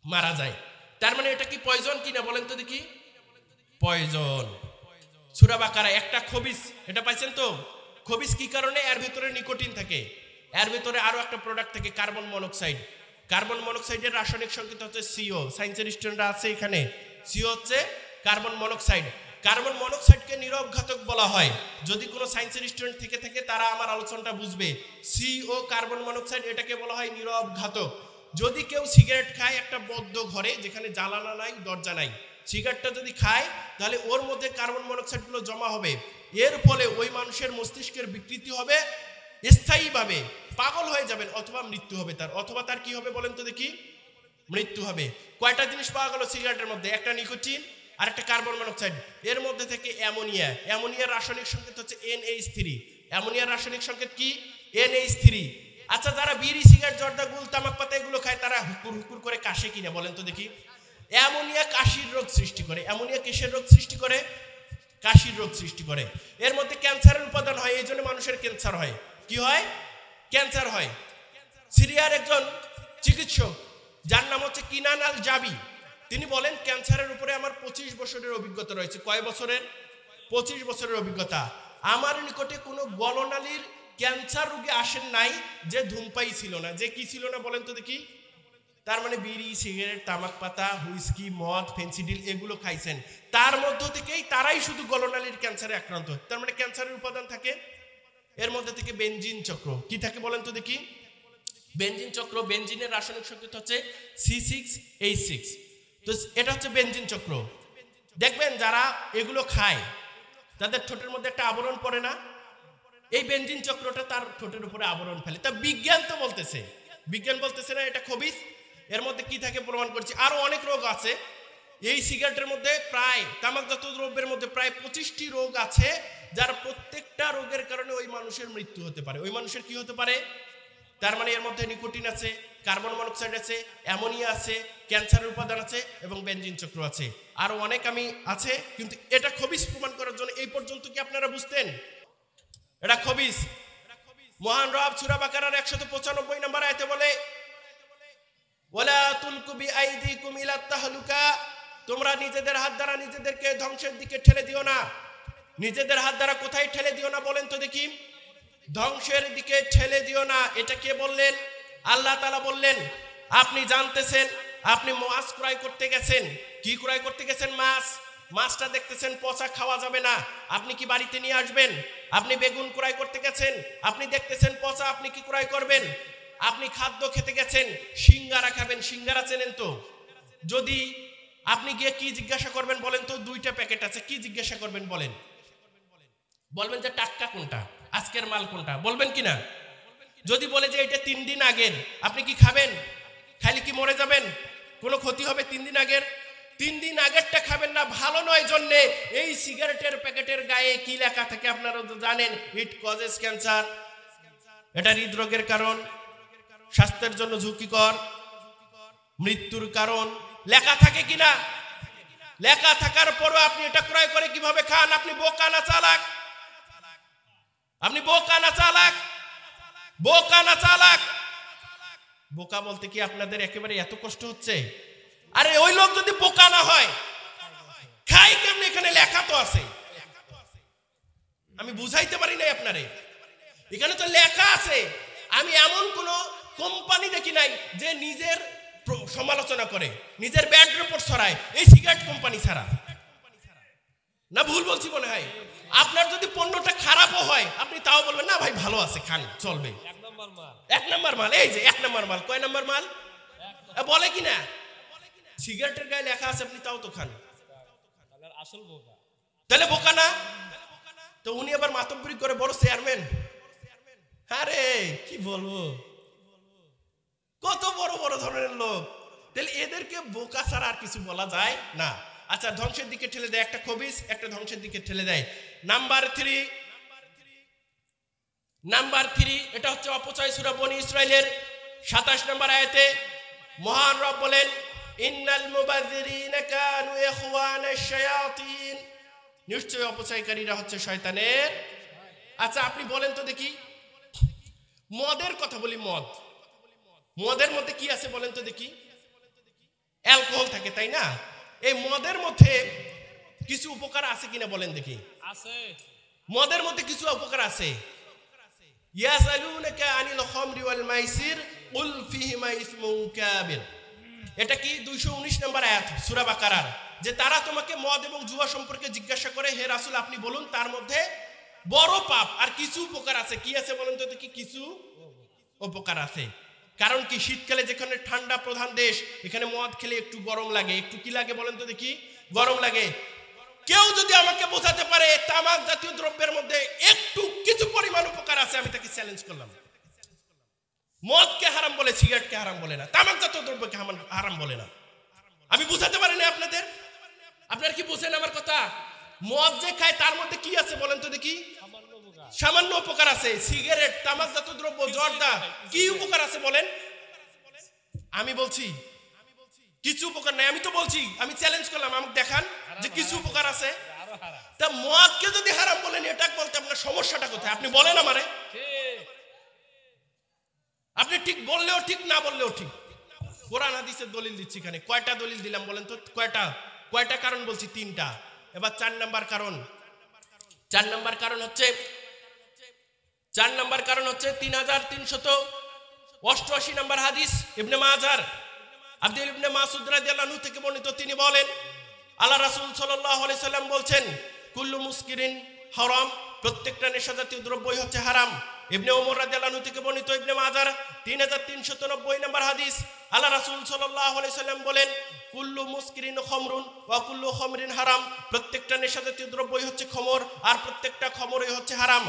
মারা যায়। তার মানে এটা কি পয়জন কিনা বলেন তো দেখি? পয়জন। সূরা বাকারা একটা খবিস, এটা পাইছেন তো? খবিস কি কারণে? এর ভিতরে নিকোটিন থাকে, এর ভিতরে আরো একটা প্রোডাক্ট থাকে কার্বন মনোক্সাইড। কার্বন মনোক্সাইডের রাসায়নিক সংকেত হচ্ছে সিও। সায়েন্সের স্টুডেন্টরা আছে এখানে? সিও হচ্ছে কার্বন মনোক্সাইড। কার্বন মনোক্সাইডকে নীরব ঘাতক বলা হয়। যদি কোনো সায়েন্সের স্টুডেন্ট থেকে থাকে তারা আমার আলোচনাটা বুঝবে। সিও কার্বন মনোক্সাইড এটাকে বলা হয় নীরব ঘাতক। যদি কেউ সিগারেট খায় একটা বদ্ধ ঘরে যেখানে জ্বালানা নাই, দরজা নাই, সিগারেটটা যদি খায় তাহলে ওর মধ্যে কার্বন মনোক্সাইডগুলো জমা হবে। এর ফলে ওই মানুষের মস্তিষ্কের বিকৃতি হবে, স্থায়ীভাবে পাগল হয়ে যাবেন অথবা মৃত্যু হবে তার। অথবা তার কি হবে বলেন তো দেখি? মৃত্যু হবে। কয়টা জিনিস পাওয়া গেল সিগারেটের মধ্যে? একটা নিকোটিন আর একটা কার্বন মনোক্সাইড, এর মধ্যে থেকে অ্যামোনিয়া। অ্যামোনিয়ার রাসায়নিক সংকেত হচ্ছে NH3। অ্যামোনিয়ার রাসায়নিক সংকেত কি? NH3। আচ্ছা, যারা বিড়ি, সিগারেট, জর্দা, গুল, তামাক পাতা এগুলো খায় তারা হুকুর হুকুর করে কাশে কিনা বলেন তো দেখি? অ্যামোনিয়া কাশির রোগ সৃষ্টি করে। অ্যামোনিয়া কিসের রোগ সৃষ্টি করে? কাশির রোগ সৃষ্টি করে। এর মধ্যে ক্যান্সারের উপাদান হয়, এই জন্য মানুষের ক্যান্সার হয়। কি হয়? ক্যান্সার হয়। সিরিয়ার একজন চিকিৎসক যার নাম হচ্ছে কিনান আল জাবি, তিনি বলেন ক্যান্সারের উপরে আমার 25 বছরের অভিজ্ঞতা রয়েছে। কয় বছরের? 25 বছরের অভিজ্ঞতা। আমার নিকটে কোনো গলনালীর ক্যান্সার রোগী আসেন নাই যে ধূমপাই ছিল না। যে কি ছিল না বলেন তো দেখি? তার মানে বিড়ি, সিগারেট, তামাক পাতা, হুইস্কি, মদ, ফেন্সিডিল এগুলো খাইছেন, তার মধ্য থেকেই তারাই শুধু গলনালীর ক্যান্সারে আক্রান্ত। তার মানে ক্যান্সারের উপাদান থাকে এর মধ্যে থেকে বেনজিন চক্র। কি থাকে বলেন তো দেখি? বেনজিন চক্র। বেনজিনের রাসায়নিক সংকেত হচ্ছে C6H6। তো এটা হচ্ছে বেনজিন চক্র। দেখবেন যারা এগুলো খায় তাদের ঠোঁটের মধ্যে একটা আবরণ পড়ে না? এই বেনজিন চক্রটা তার ঠোঁটের উপরে আবরণ ফেলে। তা বিজ্ঞান তো বলতেছে, বিজ্ঞান বলতেছে না এটা খবিস। এর মধ্যে কি থাকে প্রমাণ করছি। আরো অনেক রোগ আছে এই সিগারেটের মধ্যে, প্রায় তামাকজাত দ্রব্যের মধ্যে প্রায় 25টি রোগ আছে যার প্রত্যেকটা রোগের কারণে ওই মানুষের মৃত্যু হতে পারে। ওই মানুষের কি হতে পারে? তার মানে এর মধ্যে নিকোটিন আছে, কার্বন মনোক্সাইড আছে, অ্যামোনিয়া আছে, ক্যান্সারের উপাদান আছে এবং বেনজিন চক্র আছে। আরো অনেক আমি আছে, কিন্তু এটা খবিস প্রমাণ করার জন্য এই পর্যন্ত কি আপনারা বুঝতেন এটা খবিস? মহান রব সূরা বাকারার 195 নম্বর আয়াতে বলে ওয়ালা তুলকু বিআইদিকুম ইলা তাহলুকা, তোমরা নিজেদের হাত দ্বারা নিজেদেরকে ধ্বংসের দিকে ঠেলে দিও না। নিজেদের হাত দ্বারা কোথায় ঠেলে দিও না বলেন তো দেখি? ধ্বংসের দিকে ঠেলে দিও না। এটা কে বললেন? আল্লাহ তাআলা বললেন। আপনি জানতেছেন, আপনি মাছ ক্রয় করতে গেছেন। কি ক্রয় করতে গেছেন? মাছ। মাছটা দেখতেছেন পচা, খাওয়া যাবে না, আপনি কি বাড়িতে নিয়ে আসবেন? আপনি বেগুন ক্রয় করতে গেছেন, আপনি দেখতেছেন পচা, আপনি কি ক্রয় করবেন? আপনি খাদ্য খেতে গেছেন, সিঙ্গারা খাবেন। সিঙ্গারা চেনেন তো? যদি আপনি গিয়ে কি জিজ্ঞাসা করবেন বলেন তো? 2টা প্যাকেট আছে, কি জিজ্ঞাসা করবেন বলেন? বলবেন যে টাটকা কোনটা, আজকের মাল কোনটা, বলবেন কিনা? যদি বলে যে এটা 3 দিন আগের, আপনি কি খাবেন? খাইলে কি মরে যাবেন? কোনো ক্ষতি হবে? 3 দিন আগের, 3 দিন আগেরটা খাবেন না, ভালো নয় জন্যে। এই সিগারেটের প্যাকেটের গায়ে কি লেখা থাকে আপনারা তো জানেন? It causes cancer. এটা হৃদরোগের কারণ, স্বাস্থ্যের জন্য ঝুঁকিকর, মৃত্যুর কারণ। লেখা থাকে কিনা? লেখা থাকার পরও আপনি এটা ক্রয় করে কিভাবে খান? আপনি বোকা না চালাক? আপনি বোকা না চালাক? বোকা না চালাক? বোকা বলতে কি আপনাদের একেবারে এত কষ্ট হচ্ছে? আরে ওই লোক যদি বোকা না হয় খাই কেমনে? এখানে লেখা তো আছে। আমি বুঝাইতে পারি নাই আপনারে। এখানে তো লেখা আছে। আমি এমন কোন কোম্পানি দেখি নাই যে নিজের সমালোচনা করে, নিজের ব্যাড রিপোর্ট ছড়ায়, এই সিগারেট কোম্পানি ছাড়া। না ভুল বলছি মনে হয়? আপনার যদি পণ্যটা খারাপও হয় আপনি তাও বলবেন না ভাই ভালো আছে, খান, চলবে, এক নম্বর মাল। এই যে এক নম্বর মাল, কয় নম্বর মাল বলে কিনা? সিগারেটের গায়ে লেখা আছে, আপনি তাও তো খান। আসল বোকা। তাহলে বোকা না? তো উনি আবার মাতব্বরি করে বড় চেয়ারম্যান। আরে কি বলবো, কত বড় বড় ধরনের লোক। তাহলে এদেরকে বোকা ছাড়া আর কিছু বলা যায় না। আচ্ছা, ধ্বংসের দিকে ঠেলে দেয় একটা খবিস, একটা ধ্বংসের দিকে ঠেলে দেয়। নাম্বার 3, এটা হচ্ছে অপচয়। সূরা বনী ইসরাইলের 27 নম্বর আয়াতে মহান রব বলেন, ইন্নাল মুবাযযিরিনা কানু ইখওয়ানাশ শায়াতিন, নিশ্চয় অপচয়কারীরা হচ্ছে শয়তানের। আচ্ছা, আপনি বলেন তো দেখি, মদের কথা বলি, মদের মধ্যে কি আছে বলেন তো দেখি? অ্যালকোহল থাকে, তাই না? এই মদের মধ্যে কিছু উপকার আছে কিনা বলেন দেখি? আছে। মদের মধ্যে কিছু উপকার আছে। ইয়াসালুনাকা আনিল খামরি ওয়াল মাইসির কুল ফিহিমা ইসমুন কাবির, এটা কি 219 নম্বর আয়াত সূরা বাকারার, যে তারা তোমাকে মদ এবং জুয়া সম্পর্কে জিজ্ঞাসা করে, হে রাসূল আপনি বলুন তার মধ্যে বড় পাপ আর কিছু উপকার আছে। কি আছে বলেন তো দেখি? কিছু উপকার আছে। কারণ কি, শীতকালে যেখানে ঠান্ডা প্রধান দেশ, এখানে মদ খেলে একটু গরম লাগে। একটু কি লাগে বলেন তো দেখি? গরম লাগে। কেউ যদি আমাকে বোঝাতে পারে তামাক জাতীয় দ্রব্যের মধ্যে একটু কিছু পরিমাণ উপকার আছে, আমি তাকে চ্যালেঞ্জ করলাম। মদকে হারাম বলে, সিগারেটকে হারাম বলে না, তামাক জাতীয় দ্রব্যকে হারাম বলে না। আমি বুঝাতে পারি না আপনাদের? আপনারা কি বুঝেন আমার কথা? মদ যে খায় তার মধ্যে কি আছে বলেন তো দেখি? সামান্য উপকার আছে। সিগারেট, তামাক জাতীয় দ্রব্য, জর্দা, কি উপকার আছে বলেন? আমি বলছি কিছু উপকার নাই। আমি তো বলছি, আমি চ্যালেঞ্জ করলাম, আমাকে দেখান যে কিছু উপকার আছে। তা মদকে যদি হারাম বলেন, এটা বলতে আপনার সমস্যাটা কোথায়? আপনি বলেন আমারে। আপনি ঠিক বললেও ঠিক, না বললেও ঠিক। কোরআন হাদিসের দলিল দিচ্ছি এখানে। কয়টা দলিল দিলাম বলেন তো? কয়টা কারণ বলছি? 3টা। এবার 4 নাম্বার কারণ। 4 নাম্বার কারণ হচ্ছে 3388 নম্বর হাদিস, ইবনে মাজার, আব্দুল ইবনে মাসউদ রাদিয়াল্লাহু আনহু থেকে বর্ণিত। তিনি বলেন, আল্লাহ রাসূল সাল্লাল্লাহু আলাইহি সাল্লাম বলছেন, কুল্লু মুসকিরিন হারাম, প্রত্যেকটা নেশাজাতীয় দ্রব্যই হচ্ছে হারাম। ইবনে ওমর রাদিয়াল্লাহু আনহু থেকে বর্ণিত, ইবনে মাজার 3390 নম্বর হাদিস, আল্লাহ রাসূল সাল্লাল্লাহু আলাইহি সাল্লাম বলেন, কুল্লু মুসকিরিন খামরুন ওয়া কুল্লু খামরিন হারাম, প্রত্যেকটা নেশাজাতীয় দ্রব্যই হচ্ছে খমর আর প্রত্যেকটা খমরই হচ্ছে হারাম।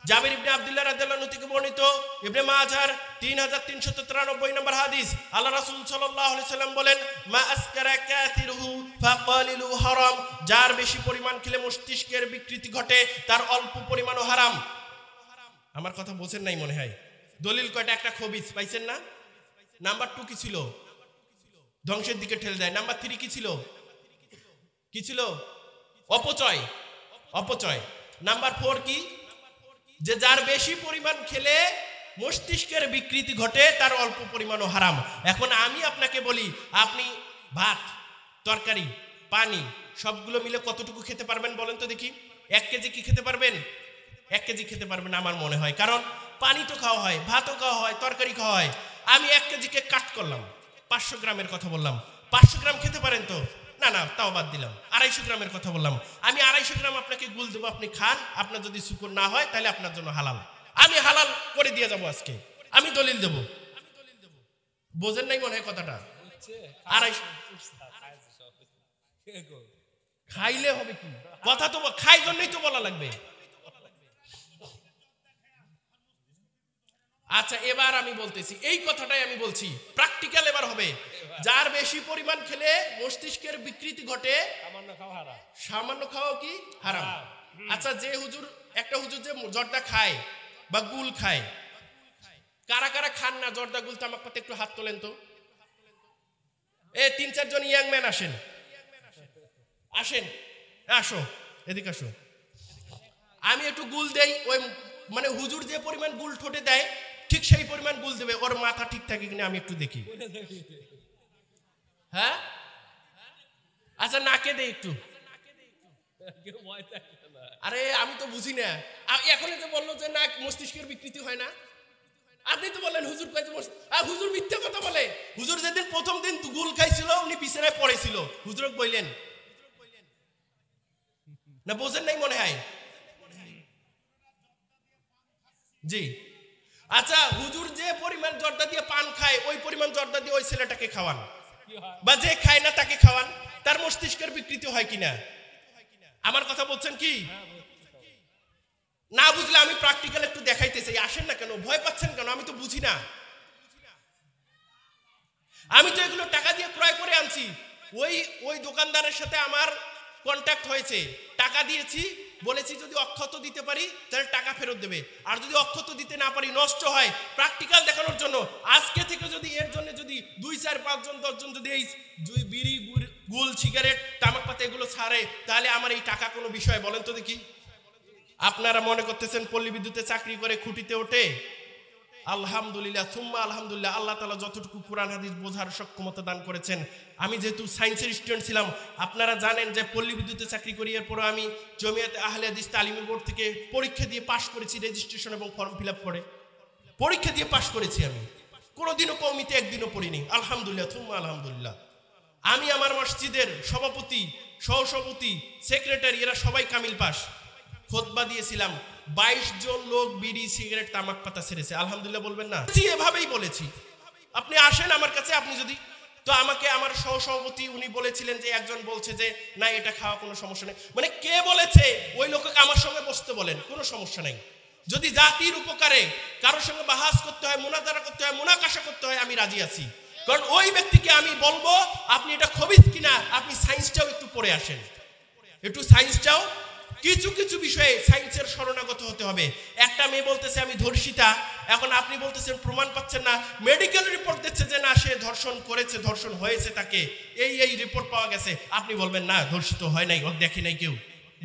জাবির ইবনে আব্দুল্লাহ রাদিয়াল্লাহু আনহু থেকে বর্ণিত, ইবনে মাজার 3393 নম্বর হাদিস, আল্লাহ রাসূল সাল্লাল্লাহু আলাইহি সাল্লাম বলেন, মা আসকারা কাসিরহু ফাকালিলু হারাম, যার বেশি পরিমাণ খেলে মস্তিষ্কের বিকৃতি ঘটে তার অল্প পরিমাণও হারাম। আমার কথা বোঝেন নাই মনে হয়। দলিল কয়টা? একটা খবিস, পাইছেন না? নাম্বার 2 কি ছিল? ধ্বংসের দিকে ঠেলে দেয়। নাম্বার 3 কি ছিল? অপচয়। নাম্বার 4 কি? যে যার বেশি পরিমাণ খেলে মস্তিষ্কের বিকৃতি ঘটে তার অল্প পরিমাণও হারাম। এখন আমি আপনাকে বলি, আপনি ভাত, তরকারি, পানি সবগুলো মিলে কতটুকু খেতে পারবেন বলেন তো দেখি? 1 কেজি কি খেতে পারবেন? 1 কেজি খেতে পারবেন আমার মনে হয়, কারণ পানি তো খাওয়া হয়, ভাতও খাওয়া হয়, তরকারি খাওয়া হয়। আমি 1 কেজিকে কাট করলাম, 500 গ্রামের কথা বললাম। 500 গ্রাম খেতে পারেন তো? না, তাও বাদ দিলাম। 250 গ্রামের কথা বললাম। আমি 250 গ্রাম আপনাকে গুল দেবো, আপনি খান। আপনার যদি শুকর না হয় তাহলে আপনার জন্য হালাল। আমি হালাল করে দিয়ে যাবো আজকে, আমি দলিল দেবো। বোঝেন নাই মনে হয় কথাটা? 250 খাইলে হবে কি? কথা তো খাই জন্যই তো বলা লাগবে। আচ্ছা, এবার আমি বলতেছি, এই কথাটাই আমি বলছি, প্র্যাকটিক্যাল এবার হবে। যার বেশি পরিমাণ খেলে মস্তিষ্কের বিকৃতি ঘটে, সামান্য খাওয়া কি হারাম। আচ্ছা, যে একটা হুজুর যে জর্দা খায় বা গুল খায়, কারা কারা খান না জর্দা গুল তামাক পাতা? একটু হাত তোলেন তো। 3-4 জন ইয়াং ম্যান আসেন, আসো এদিকে আসো। আমি একটু গুল দেই, ওই মানে হুজুর যে পরিমাণ গুল ঠোঁটে দেয় ঠিক সেই পরিমাণ গুল দেবে। ওর মাথা ঠিক থাকে কিনা আমি একটু দেখি। হ্যাঁ, আচ্ছা নাকে দেই একটু। আরে আমি তো বুঝি না, এখন যে বললো যে না মস্তিষ্কের বিকৃতি হয় না, আপনি তো বললেন হুজুর কয়েছে হুজুর মিথ্যা কথা বলে। হুজুর যেদিন প্রথম দিন গুল খাইছিল উনি বিছানায় পড়েছিল, হুজুরক বললেন না, বোঝেন নাই মনে হয়। জি আচ্ছা, হুজুর যে পরিমাণ জর্দা দিয়ে পান খায় ওই পরিমাণ জর্দা দিয়ে ওই ছেলেটাকে খাওয়ান, বা যে খায় না তাকে খাওয়ান, তার মস্তিষ্কের বিকৃতি হয় কিনা? আমার কথা বলছেন কি না? বুঝলে আমি প্র্যাকটিক্যাল একটু দেখাইতে চাই, আসেন না কেন, ভয় পাচ্ছেন কেন? আমি তো বুঝি না, আমি তো এগুলো টাকা দিয়ে ক্রয় করে আনছি। ওই দোকানদারের সাথে আমার কন্ট্যাক্ট হয়েছে, টাকা দিয়েছি, বলেছি যদি অক্ষত দিতে পারি তাহলে টাকা ফেরত দেবে, আর যদি অক্ষত দিতে না পারি নষ্ট হয়, প্র্যাকটিক্যাল দেখানোর জন্য। আজকে থেকে যদি এর জন্য যদি 2, 4, 5 জন 10 জন যদি এই বিড়ি গুল সিগারেট তামাক পাতা এগুলো ছাড়ে, তাহলে আমার এই টাকা কোনো বিষয়? বলেন তো দেখি। আপনারা মনে করতেছেন পল্লী বিদ্যুতে চাকরি করে খুঁটিতে ওঠে? আলহামদুলিল্লাহ সুম্মা আলহামদুলিল্লাহ, আল্লাহ তাআলা যতটুকু কোরআন হাদিস বোঝার সক্ষমতা দান করেছেন। আমি যেহেতু সায়েন্সের স্টুডেন্ট ছিলাম, আপনারা জানেন যে পল্লী বিদ্যুতে চাকরি করি, এরপর আমি জমিয়াতে আহলে হাদিস তালিমি বোর্ড থেকে পরীক্ষা দিয়ে পাশ করেছি, রেজিস্ট্রেশন এবং ফর্ম ফিল আপ করে পরীক্ষা দিয়ে পাশ করেছি। আমি কোনোদিনও কওমিতে একদিনও পড়িনি, আলহামদুলিল্লাহ সুম্মা আলহামদুলিল্লাহ। আমি আমার মসজিদের সভাপতি, সহসভাপতি, সেক্রেটারি এরা সবাই কামিল পাস। খুতবা দিয়েছিলাম, 22 জন লোক বিড়ি সিগারেট তামাক পাতা ছেড়েছে, আলহামদুলিল্লাহ বলবেন না? এভাবেই বলেছি। আপনি আসেন আমার কাছে, আপনি যদি তো আমাকে আমার সহসভাপতি উনি বলেছিলেন যে একজন বলছে যে না এটা খাওয়া কোনো সমস্যা নেই। মানে কে বলেছে? ওই লোককে আমার সঙ্গে বসতে বলেন, কোনো সমস্যা নেই। যদি জাতির উপকারে কারোর সঙ্গে বাহাস করতে হয়, মুনাজারা করতে হয়, মুনাকাশা করতে হয়, আমি রাজি আছি। কারণ ওই ব্যক্তিকে আমি বলবো আপনি এটা খবিস কিনা, আপনি সায়েন্সটাও একটু পড়ে আসেন, একটু সায়েন্সটাও, কিছু কিছু বিষয়ে সায়েন্সের শরণাগত হতে হবে। একটা মেয়ে বলতেছে আমি ধর্ষিতা, এখন আপনি বলতেছেন প্রমাণ পাচ্ছেন না, মেডিকেল রিপোর্ট দিচ্ছে যে না সে ধর্ষণ করেছে, ধর্ষণ হয়েছে, তাকে এই রিপোর্ট পাওয়া গেছে, আপনি বলবেন না ধর্ষিত হয় নাই, ও দেখে নাই কেউ,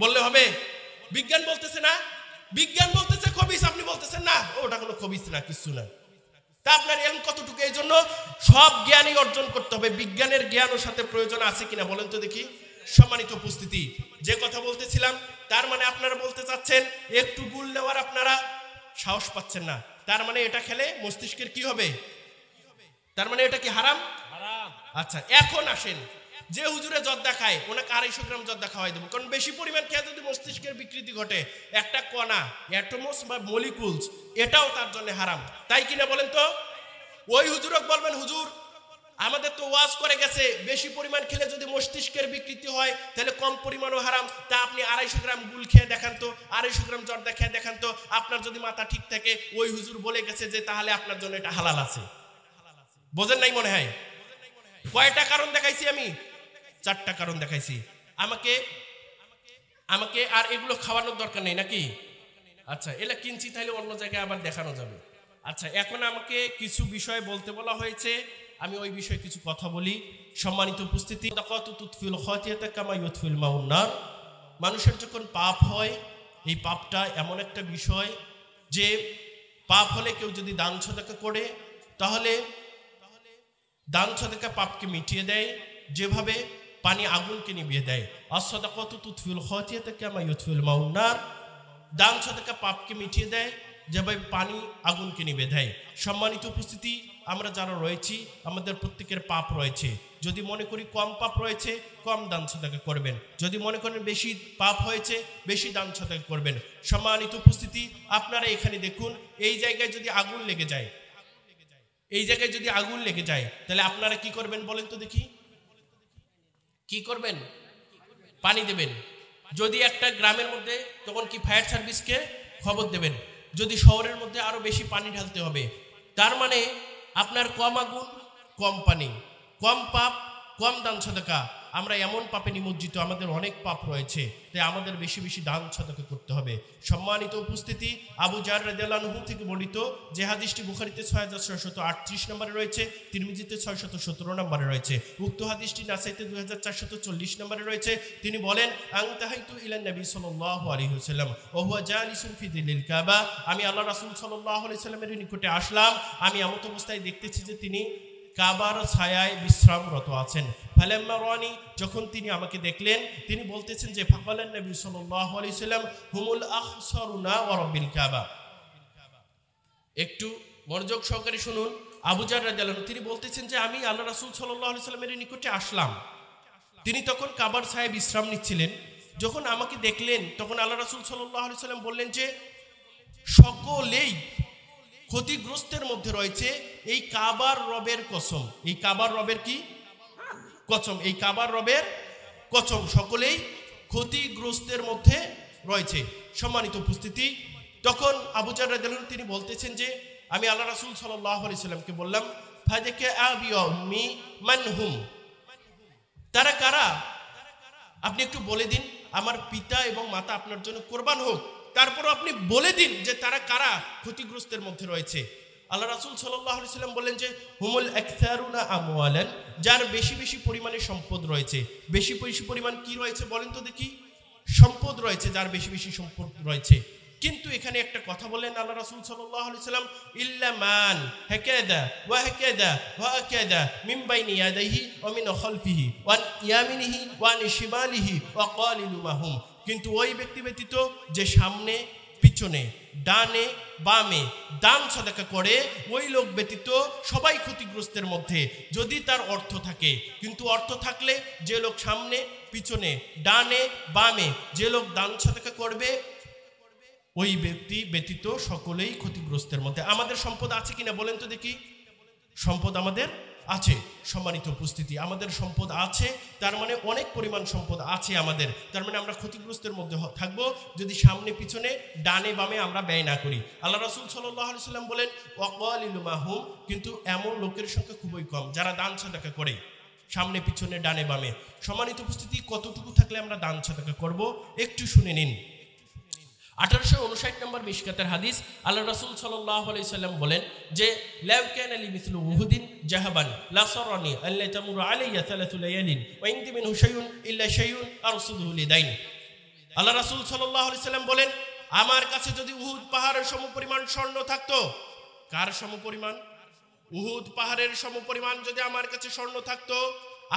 বললে হবে? বিজ্ঞান বলতেছে না, বিজ্ঞান বলতেছে খবিস, আপনি বলতেছেন না ওটা কোনো খবিস না, কিছু না। তা আপনার এলম কতটুকু? এই জন্য সব জ্ঞানই অর্জন করতে হবে। বিজ্ঞানের জ্ঞানের সাথে প্রয়োজন আছে কিনা বলেন তো দেখি। সম্মানিত উপস্থিতি, যে কথা বলতেছিলাম, তার মানে আপনারা বলতে চাচ্ছেন একটু গুল নেওয়ার আপনারা সাহস পাচ্ছেন না, তার মানে এটা খেলে মস্তিষ্কের কি হবে? তার মানে এটা কি হারাম? আচ্ছা এখন আসেন, যে হুজুরে জর্দা খায় ওনাকে 250 গ্রাম জর্দা খাওয়াই দেবো, কারণ বেশি পরিমাণ খেয়ে যদি মস্তিষ্কের বিকৃতি ঘটে, একটা কণা অ্যাটমস বা মলিকুলস, এটাও তার জন্য হারাম, তাই কিনা বলেন তো? ওই হুজুরক বলবেন হুজুর আমাদের তো ওয়াজ করে গেছে বেশি পরিমাণ খেলে যদি মস্তিষ্কের বিকৃতি হয় তাহলে কম পরিমাণও হারাম। তা আপনি 250 গ্রাম গুল খেয়ে দেখান তো, 250 গ্রাম জর্দা খেয়ে দেখান তো, আপনার যদি মাথা ঠিক থাকে ওই হুজুর বলে গেছে যে তাহলে আপনার জন্য এটা হালাল আছে। বোঝেন নাই মনে হয়? কয়টা কারণ দেখাইছি আমি? 4টা কারণ দেখাইছি। আমাকে আর এগুলো খাওয়ানোর দরকার নেই নাকি? আচ্ছা এলা কিনছি, তাহলে অন্য জায়গায় আবার দেখানো যাবে। আচ্ছা এখন আমাকে কিছু বিষয় বলতে বলা হয়েছে, আমি ওই বিষয়ে কিছু কথা বলি। সম্মানিত উপস্থিতি, মানুষের যখন পাপ হয়, এই পাপটা এমন একটা বিষয় যে পাপ হলে কেউ যদি দান সদকা করে তাহলে দান সদকা পাপকে মিটিয়ে দেয়, যেভাবে পানি আগুনকে নিভিয়ে দেয়। as-sadaqatu tutfi'ul khati'ata kama yutfi'ul ma'un nar, দান সদকা পাপকে মিটিয়ে দেয় যেভাবে পানি আগুনকে নিভে দেয়। সম্মানিত উপস্থিতি, আমরা যারা রয়েছি আমাদের প্রত্যেকের পাপ রয়েছে। যদি মনে করি কম পাপ রয়েছে, কম দান সদকা করবেন। যদি মনে করেন বেশি পাপ হয়েছে, বেশি দান সদকা করবেন। সম্মানিত উপস্থিতি, আপনারা এখানে দেখুন, এই জায়গায় যদি আগুন লেগে যায়, এই জায়গায় যদি আগুন লেগে যায় তাহলে আপনারা কি করবেন বলেন তো দেখি? কি করবেন? পানি দেবেন। যদি একটা গ্রামের মধ্যে, তখন কি ফায়ার সার্ভিসকে খবর দেবেন। যদি শহরের মধ্যে আরো বেশি পানি ঢালতে হবে, তার মানে আপনার কম আগুন, কম পানি, কম পাপ, কম দান সদকা। আমরা এমন পাপে নিমজ্জিত, আমাদের অনেক পাপ রয়েছে, তাই আমাদের বেশি বেশি দান সদকা করতে হবে। সম্মানিত উপস্থিতি, আবু জার রাদিয়াল্লাহু আনহু থেকে বর্ণিত যে হাদিসটি বুখারীতে 6638 নম্বরে রয়েছে, তিরমিজিতে 617 নম্বরে রয়েছে, উক্ত হাদিসটি নাসাইতে 2440 নম্বরে রয়েছে। তিনি বলেন, আনতাহাইতু ইলান নবী সাল্লাল্লাহু আলাইহি ওয়াসাল্লাম ওয়া হুয়া জালিসুন ফি দিলিল কাবা, আমি আল্লাহ রাসূল সাল্লাল্লাহু আলাইহি ওয়াসাল্লামের নিকটে আসলাম, আমি এমত অবস্থায় দেখতেছি যে তিনি কাবার ছায়ায় বিশ্রামরত আছেন। ফালাম্মা রানি, যখন তিনি আমাকে দেখলেন, তিনি বলতেছেন যে ফাকালান নবী সাল্লাল্লাহু আলাইহি সাল্লাম হুমুল আখসারুনা ওয়া রাব্বিল কাবা। একটু মনোযোগ সহকারে শুনুন। আবু জার রাদিয়াল্লাহু আনহু তিনি বলতেছেন যে আমি আল্লাহ রাসূল সাল্লাল্লাহু আলাইহি সাল্লামের নিকটে আসলাম। তিনি তখন কাবার ছায়ায় বিশ্রাম নিচ্ছিলেন। যখন আমাকে দেখলেন তখন আল্লাহ রাসূল সাল্লাল্লাহু আলাইহি সাল্লাম বললেন যে সকলেই ক্ষতিগ্রস্তের মধ্যে রয়েছে, এই কাবার রবের কসম। এই কাবার রবের কি কসম? এই কাবার রবের কসম, সকলেই ক্ষতিগ্রস্তের মধ্যে রয়েছে। সম্মানিত উপস্থিতি, তখন আবু জার রাদিয়াল্লাহু আনহু তিনি বলতেছেন যে আমি আল্লাহ রাসূল সাল্লাল্লাহু আলাইহি সাল্লামকে বললাম ফাদাকা আবি ওয়া উম্মি মানহুম, তারা কারা? আপনি একটু বলে দিন, আমার পিতা এবং মাতা আপনার জন্য কোরবান হোক, তারপর আপনি বলে দিন যে তারা কারা ক্ষতিগ্রস্তের মধ্যে রয়েছে। আল্লাহ রাসূল সাল্লাল্লাহু আলাইহি সাল্লাম বললেন যে হুমুল আকসারুনা আমওয়ালান, যার বেশি বেশি পরিমাণে সম্পদ রয়েছে। বেশি বেশি পরিমাণ কি রয়েছে বলেন তো দেখি? সম্পদ রয়েছে, যার বেশি বেশি সম্পদ রয়েছে। কিন্তু এখানে একটা কথা বললেন আল্লাহ রাসূল সাল্লাল্লাহু আলাইহি সাল্লাম, ইল্লা মান হাকাদা ওয়া হাকাদা ওয়া হাকাদা মিন বাইনি ইয়াদাইহি ওয়া মিন খালফিহি ওয়া ইয়ামিনিহি ওয়া শিমালিহি ওয়া কালিলু মাহুম, কিন্তু ওই ব্যক্তি ব্যতীত যে সামনে পিছনে ডানে বামে দান সাদাকা করে, ওই লোক ব্যতীত সবাই ক্ষতিগ্রস্তের মধ্যে, যদি তার অর্থ থাকে। কিন্তু অর্থ থাকলে যে লোক সামনে পিছনে ডানে বামে যে লোক দান সাদাকা করবে, ওই ব্যক্তি ব্যতীত সকলেই ক্ষতিগ্রস্তের মধ্যে। আমাদের সম্পদ আছে কিনা বলেন তো দেখি? সম্পদ আমাদের আছে। সম্মানিত উপস্থিতি, আমাদের সম্পদ আছে, তার মানে অনেক পরিমাণ সম্পদ আছে আমাদের, তার মানে আমরা ক্ষতিগ্রস্তের মধ্যে থাকবো যদি সামনে পিছনে ডানে বামে আমরা ব্যয় না করি। আল্লাহ রাসূল সাল্লাল্লাহু আলাইহি সাল্লাম বলেন ওয়াকালিলু মাহুম, কিন্তু এমন লোকের সংখ্যা খুবই কম যারা দান সাদাকা করে সামনে পিছনে ডানে বামে। সম্মানিত উপস্থিতি, কতটুকু থাকলে আমরা দান সাদাকা করব একটু শুনে নিন। 1859 নম্বর মিশকাতের হাদিস, আল্লাহ রাসূল সাল্লাল্লাহু আলাইহি সাল্লাম বলেন যে লাউ কানা লি মিসলু উহুদিন যাহাবান লা সারানি আল্লা তামুর আলাইয়া সালাসু লায়ালিন ওয়া ইনদি মিনহু শাইউন ইল্লা শাইউন আরসুদুহু লিদাইন। আল্লাহ রাসূল সাল্লাল্লাহু আলাইহি সাল্লাম বলেন আমার কাছে যদি উহুদ পাহাড়ের সমপরিমাণ স্বর্ণ থাকতো। কার সমপরিমাণ? উহুদ পাহাড়ের সমপরিমাণ যদি আমার কাছে স্বর্ণ থাকতো,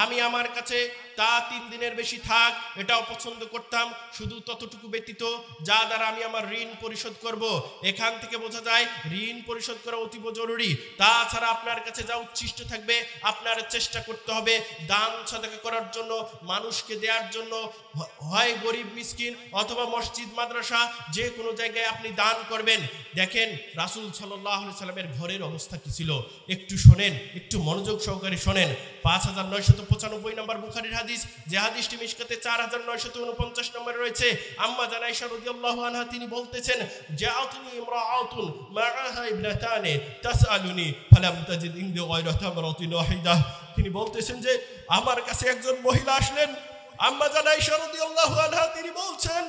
আমি আমার কাছে তা 3 দিনের বেশি থাক এটাও পছন্দ করতাম, শুধু ততটুকু ব্যতীত যা দ্বারা আমি আমার ঋণ পরিশোধ করব। এখান থেকে বোঝা যায় ঋণ পরিশোধ করা অতীব জরুরি। তাছাড়া আপনার কাছে যা উচ্ছিষ্ট থাকবে আপনার চেষ্টা করতে হবে দান সাদাকা করার জন্য, মানুষকে দেওয়ার জন্য। হয় গরিব মিসকিন অথবা মসজিদ মাদ্রাসা যে কোনো জায়গায় আপনি দান করবেন। দেখেন রাসূল সাল্লাল্লাহু আলাইহি সাল্লামের ঘরের অবস্থা কি ছিল, একটু শোনেন, একটু মনোযোগ সহকারে শোনেন। 5995 নম্বর বুখারীর হাদিস, যে হাদিসটি মিশকাতে 4949 নম্বরে রয়েছে। আম্মা জান আয়েশা রাদিয়াল্লাহু আনহা তিনি বলতেছেন জাআতুনি ইমরাআতুন মাআহা ইবনাতানি তাসআলুনি ফালাম তাজিদ ইনদি গায়রা তামরাতিন ওয়াহিদা। তিনি বলতেছেন যে আমার কাছে একজন মহিলা আসলেন। আম্মা জান আয়েশা রাদিয়াল্লাহু আনহা তিনি বলছেন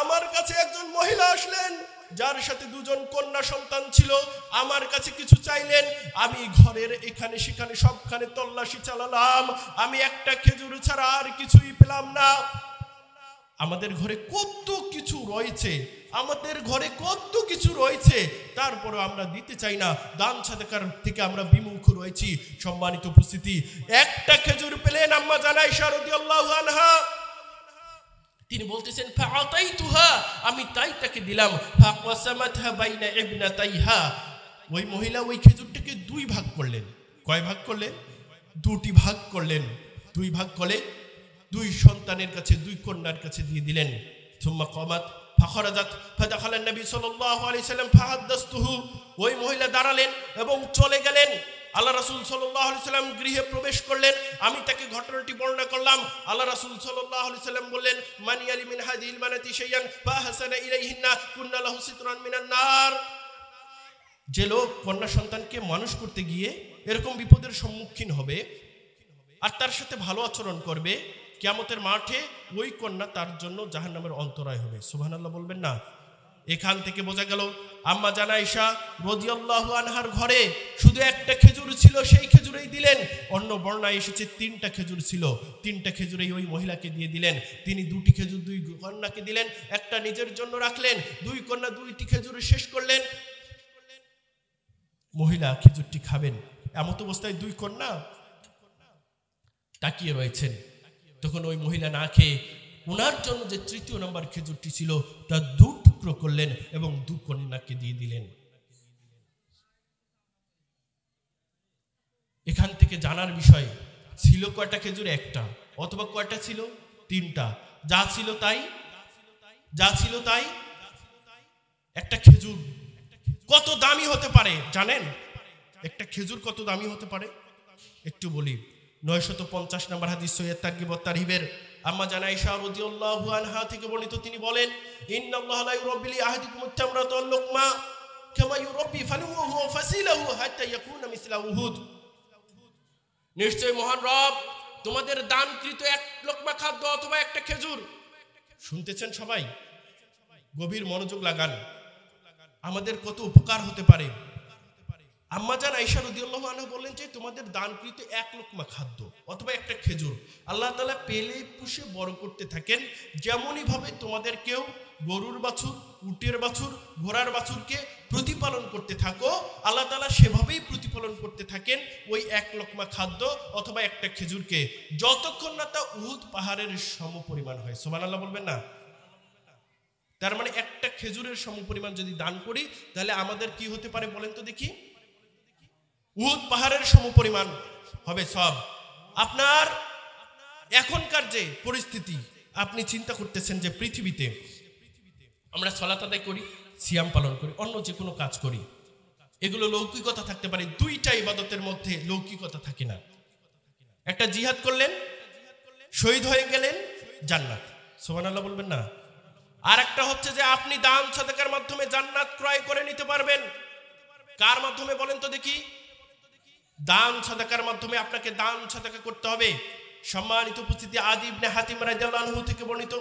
আমার কাছে একজন মহিলা আসলেন যার সাথে 2 জন কন্যা সন্তান ছিল। আমার কাছে কিছু চাইলেন, আমি ঘরের এখানে সেখানে সবখানে তল্লাশি চালালাম, আমি একটা খেজুর ছাড়া আর কিছুই পেলাম না। আমাদের ঘরে কত কিছু রয়েছে, আমাদের ঘরে কত কিছু রয়েছে, তারপরে আমরা দিতে চাই না, দান সাদাকার থেকে আমরা বিমুখ রয়েছি। সম্মানিত উপস্থিতি, একটা খেজুর পেলেন আম্মা জান আয়েশা রাদিয়াল্লাহু আনহা, তিনি বলতেছেন ফাআতাইতুহা, আমি তাই তাকে দিলাম। ফাকওয়াসামাতহা বাইনা ইবনাতাইহা, ওই মহিলা ওই খেজুরটাকে 2 ভাগ করলেন। কয় ভাগ করলেন? 2টি ভাগ করলেন। 2 ভাগ করে 2 সন্তানের কাছে 2 কন্যার কাছে দিয়ে দিলেন। সুম্মা কামাত ফাখরাজাত ফাদাখালা নবী সাল্লাল্লাহু আলাইহি সাল্লাম ফাহাদাসতুহু, ওই মহিলা দাঁড়ালেন এবং চলে গেলেন। আল্লাহ রাসূল সাল্লাল্লাহু আলাইহি সাল্লাম গৃহে প্রবেশ করলেন, আমি তাকে ঘটনাটি বর্ণনা করলাম। আল্লাহ রাসূল সাল্লাল্লাহু আলাইহি সাল্লাম বললেন মান ইয়ালি মিন হাদিহিল মানাতি শাইয়ান ফাহাসানা ইলাইহিন্না কুন্না লাহু সিতরান মিনান নার। যে লোক কন্যা সন্তানকে মানুষ করতে গিয়ে এরকম বিপদের সম্মুখীন হবে আর তার সাথে ভালো আচরণ করবে, কিয়ামতের মাঠে ওই কন্যা তার জন্য জাহান্নামের অন্তরায় হবে। সুবহানাল্লাহ বলবেন না? এখান থেকে বোঝা গেল আম্মা জান আয়েশা রাদিয়াল্লাহু আনহার ঘরে শুধু একটা খেজুর ছিল, সেই খেজুরেই দিলেন। অন্য বর্ণনায় এসেছে 3টা খেজুর ছিল, 3টা খেজুরেই ওই মহিলাকে দিয়ে দিলেন। তিনি 2টি খেজুর 2 কন্যাকে দিলেন, একটা নিজের জন্য রাখলেন। 2 কন্যা 2টি খেজুর শেষ করলেন। মহিলা খেজুরটি খাবেন, এমত অবস্থায় 2 কন্যা তাকিয়ে রয়েছেন। তখন ওই মহিলা না খেয়ে ওনার জন্য যে 3য় নম্বর খেজুরটি ছিল তা 2 টুকরো করলেন এবং 2 কন্যাকে দিয়ে দিলেন। এখান থেকে জানার বিষয় ছিল কয়টা খেজুর? একটা, অথবা কয়টা ছিল? 3টা। যা ছিল তাই একটা খেজুর কত দামি হতে পারে জানেন? একটা খেজুর কত দামি হতে পারে একটু বলি। 950 নম্বর হাদিস সহিহ তারগিব ওয়াত তারহিবের আম্মা জান আয়েশা রাদিয়াল্লাহু আনহা থেকে বর্ণিত, তিনি বলেন, ইন্নাল্লাহা লা ইউরাব্বি লি আহাদিকুম আত-তামরাতা ওয়াল লুকমা কামা ইউরাব্বি ফালুহু ওয়া ফাসিলাহু হাত্তা ইয়াকুনা মিসলা উহুদ। নিশ্চয় মহান রব তোমাদের দানকৃত 1 লোকমা খাদ্য অথবা একটা খেজুর, শুনতেছেন সবাই? গভীর মনোযোগ লাগান, আমাদের কত উপকার হতে পারে। আম্মা জান আয়েশা রাদিয়াল্লাহু আনহা বলেন যে তোমাদের দানকৃত 1 লোকমা খাদ্য অথবা একটা খেজুর আল্লাহ তাআলা পেলে পুষে বড় করতে থাকেন। যেমনই ভাবে তোমাদের কেউ গরুর বাছুর, উটের বাছুর, ঘোড়ার বাছুরকে প্রতিপালন করতে থাকো, আল্লাহ তাআলা সেভাবেই প্রতিপালন করতে থাকেন ওই 1 লোকমা খাদ্য অথবা একটা খেজুরকে, যতক্ষণ না তা উহুদ পাহাড়ের সমপরিমাণ হয়। সুবহানাল্লাহ বলবেন না? তার মানে একটা খেজুরের সমপরিমাণ যদি দান করি তাহলে আমাদের কি হতে পারে বলেন তো দেখি? উহুদ পাহাড়ের সমপরিমাণ হবে সব। আপনার এখনকার যে পরিস্থিতি, আপনি চিন্তা করতেছেন যে পৃথিবীতে আমরা সালাত আদায় করি, সিয়াম পালন করি, অন্য যে কোনো কাজ করি, এগুলো লৌকিকতা থাকতে পারে। 2টা ইবাদতের মধ্যে লৌকিকতা থাকে না। একটা জিহাদ করলেন, শহীদ হয়ে গেলেন, জান্নাত। সুবহানাল্লাহ বলবেন না? আর একটা হচ্ছে যে আপনি দান সাদাকার মাধ্যমে জান্নাত ক্রয় করে নিতে পারবেন। কার মাধ্যমে বলেন তো দেখি? দান সাদাকার মাধ্যমে আপনাকে দান সাদাকা করতে হবে। সম্মানিত উপস্থিতি, আদি ইবনে হাতিম রাদিয়াল্লাহু আনহু থেকে বর্ণিত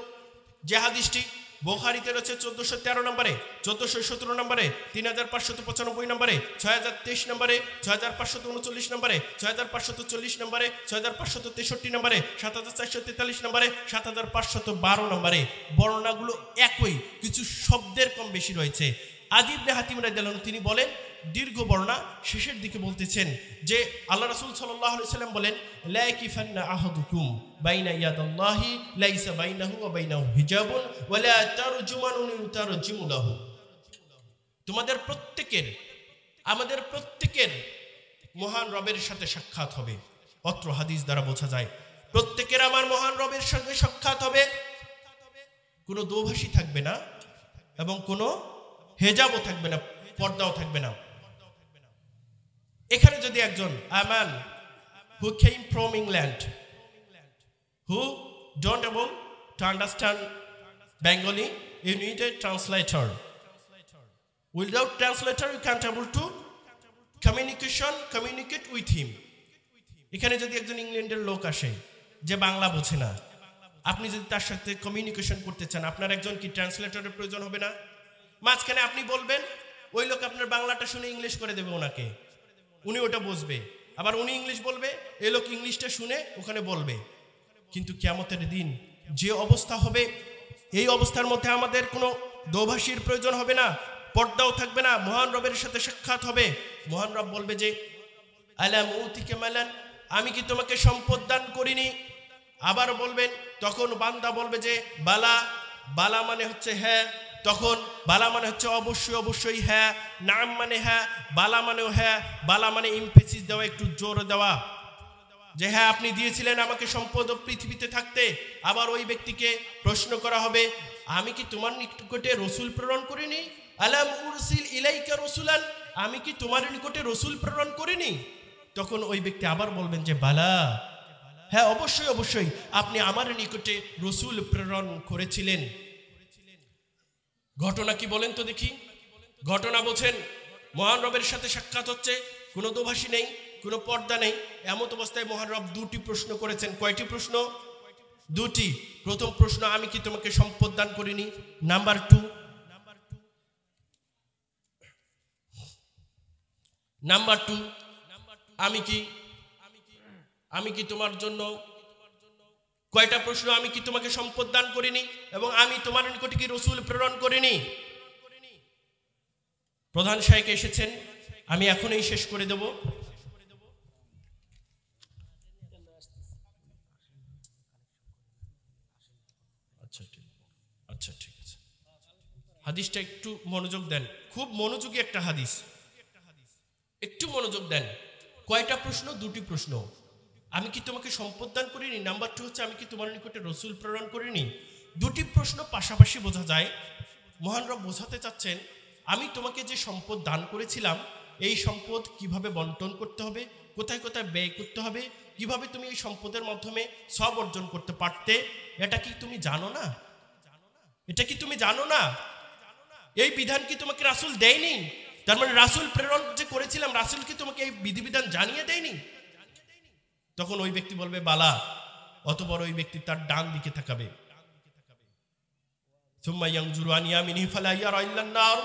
যে হাদিসটি বুখারীতে রয়েছে 1413 নম্বরে, 1417 নম্বরে, 3595 নম্বরে, 6023 নম্বরে, 6539 নম্বরে, 6540 নম্বরে, 6563 নম্বরে, 7443 নম্বরে, 7512 নম্বরে। বর্ণনাগুলো একই, কিছু শব্দের কম বেশি রয়েছে। আদি ইবনে হাতিম রাদিয়াল্লাহু আনহু তিনি বলেন, দীর্ঘ বর্ণনা, শেষের দিকে বলতেছেন যে আল্লাহ রাসূল সাল্লাল্লাহু আলাইহি সাল্লাম বলেন, লা ইয়াকিফান্না আহাদুকুম বাইনা ইয়াদাল্লাহি লাইসা বাইনাহু ওয়া বাইনাহু হিজাবুন ওয়া লা তারজুমানুন তারজিমু লাহু। তোমাদের প্রত্যেকের, আমাদের প্রত্যেকের মহান রবের সাথে সাক্ষাৎ হবে। অত্র হাদিস দ্বারা বোঝা যায় প্রত্যেকের আমার মহান রবের সঙ্গে সাক্ষাৎ হবে, কোনো দোভাষী থাকবে না এবং কোনো হেজাবও থাকবে না, পর্দাও থাকবে না। এখানে যদি একজন আমান who came from England, who don't able to understand Bengali, you need a translator. Without translator you can't able to communicate with him. এখানে যদি একজন ইংল্যান্ডের লোক আসে যে বাংলা বোঝে না, আপনি যদি তার সাথে কমিউনিকেশন করতে চান, আপনার একজন কি ট্রান্সলেটরের প্রয়োজন হবে না? মাঝখানে আপনি বলবেন, ওই লোক আপনার বাংলাটা শুনে ইংলিশ করে দেবে ওনাকে, উনি ওটা বুঝবে, আবার উনি ইংলিশ বলবে, এই লোক ইংলিশটা শুনে ওখানে বলবে। কিন্তু কিয়ামতের দিন যে অবস্থা হবে, এই অবস্থার মধ্যে আমাদের কোনো দোভাষীর প্রয়োজন হবে না, পর্দাও থাকবে না, মহান রবের সাথে সাক্ষাৎ হবে। মহান রব বলবে যে আলাম উতিকা মালান, আমি কি তোমাকে সম্পদ দান করিনি? আবার বলবেন, তখন বান্দা বলবে যে বালা, বালা মানে হচ্ছে হ্যাঁ, তখন বালা মানে হচ্ছে অবশ্যই অবশ্যই হ্যাঁ, নাম মানে হ্যাঁ, বালা মানেও হ্যাঁ। বালা মানে ইমফেসিস দেওয়া, একটু জোর দেওয়া যে হ্যাঁ আপনি দিয়েছিলেন আমাকে সম্পদ পৃথিবীতে থাকতে। আবার ওই ব্যক্তিকে প্রশ্ন করা হবে, আমি কি তোমার নিকটে রসুল প্রেরণ করিনি? আলাম উরসিল ইলাইকা রসুলান, আমি কি তোমার নিকটে রসুল প্রেরণ করিনি? তখন ওই ব্যক্তি আবার বলবেন যে বালা, হ্যাঁ অবশ্যই অবশ্যই আপনি আমার নিকটে রসুল প্রেরণ করেছিলেন। ঘটনা কি বলেন তো দেখি? ঘটনা বোঝেন, মহান রবের সাথে সাক্ষাৎ হচ্ছে, কোনো দোভাষী নেই, কোনো পর্দা নেই। এমত অবস্থায় মহান রব 2টি প্রশ্ন করেছেন। কয়টি প্রশ্ন? 2টি। প্রথম প্রশ্ন, আমি কি তোমাকে সম্পদ দান করিনি? নাম্বার 2, আমি কি তোমার জন্য, কয়টা প্রশ্ন, আমি কি তোমাকে সম্পদ দান করিনি এবং আমি তোমার নিকটে কি রসুল প্রেরণ করিনি? প্রধান শাইখ এসেছেন, আমি এখনই শেষ করে দেব। হাদিসটা একটু মনোযোগ দেন, খুব মনোযোগী একটা হাদিস, একটু মনোযোগ দেন। কয়টা প্রশ্ন? দুটি প্রশ্ন। আমি কি তোমাকে সম্পদ দান করিনি? নাম্বার 2 হচ্ছে আমি কি তোমার নিকটে রসুল প্রেরণ করিনি? দুটি প্রশ্ন পাশাপাশি বোঝা যায়। মহান রব বোঝাতে চাচ্ছেন আমি তোমাকে যে সম্পদ দান করেছিলাম এই সম্পদ কিভাবে বন্টন করতে হবে, কোথায় কোথায় ব্যয় করতে হবে, কিভাবে তুমি এই সম্পদের মাধ্যমে সব অর্জন করতে পারতে, এটা কি তুমি জানো না? এটা কি তুমি জানো না? এই বিধান কি তোমাকে রাসূল দেয়নি? তার মানে রাসূল প্রেরণ যে করেছিলাম, রাসূল কি তোমাকে এই বিধিবিধান জানিয়ে দেয়নি? তখন ওই ব্যক্তি বলবে বালা। অতঃপর ওই ব্যক্তি তার ডান দিকে তাকাবে, সুম্মা ইয়ানজুরু আন ইয়ামিনিহি ফালা ইয়ারা ইল্লান নার।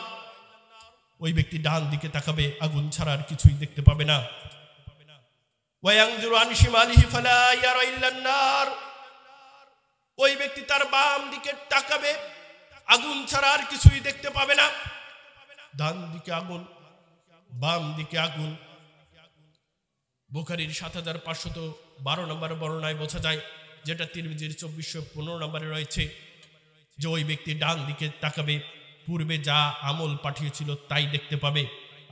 ওই ব্যক্তি ডান দিকে তাকাবে, আগুন ছাড়া আর কিছুই দেখতে পাবে না। ওয়া ইয়ানজুরু আন শিমালিহি ফালা ইয়ারা ইল্লান নার। ওই ব্যক্তি তার বাম দিকে তাকাবে, আগুন ছাড়া আর কিছুই দেখতে পাবে না। ডান দিকে আগুন, বাম দিকে আগুন। বুখারীর ৭৫১২ নম্বর বর্ণনায় বোঝা যায়, যেটা তিরমিজির ২৪১৫ নম্বরে রয়েছে, যে ওই ব্যক্তি ডান দিকে তাকাবে, পূর্বে যা আমল পাঠিয়েছিল তাই দেখতে পাবে।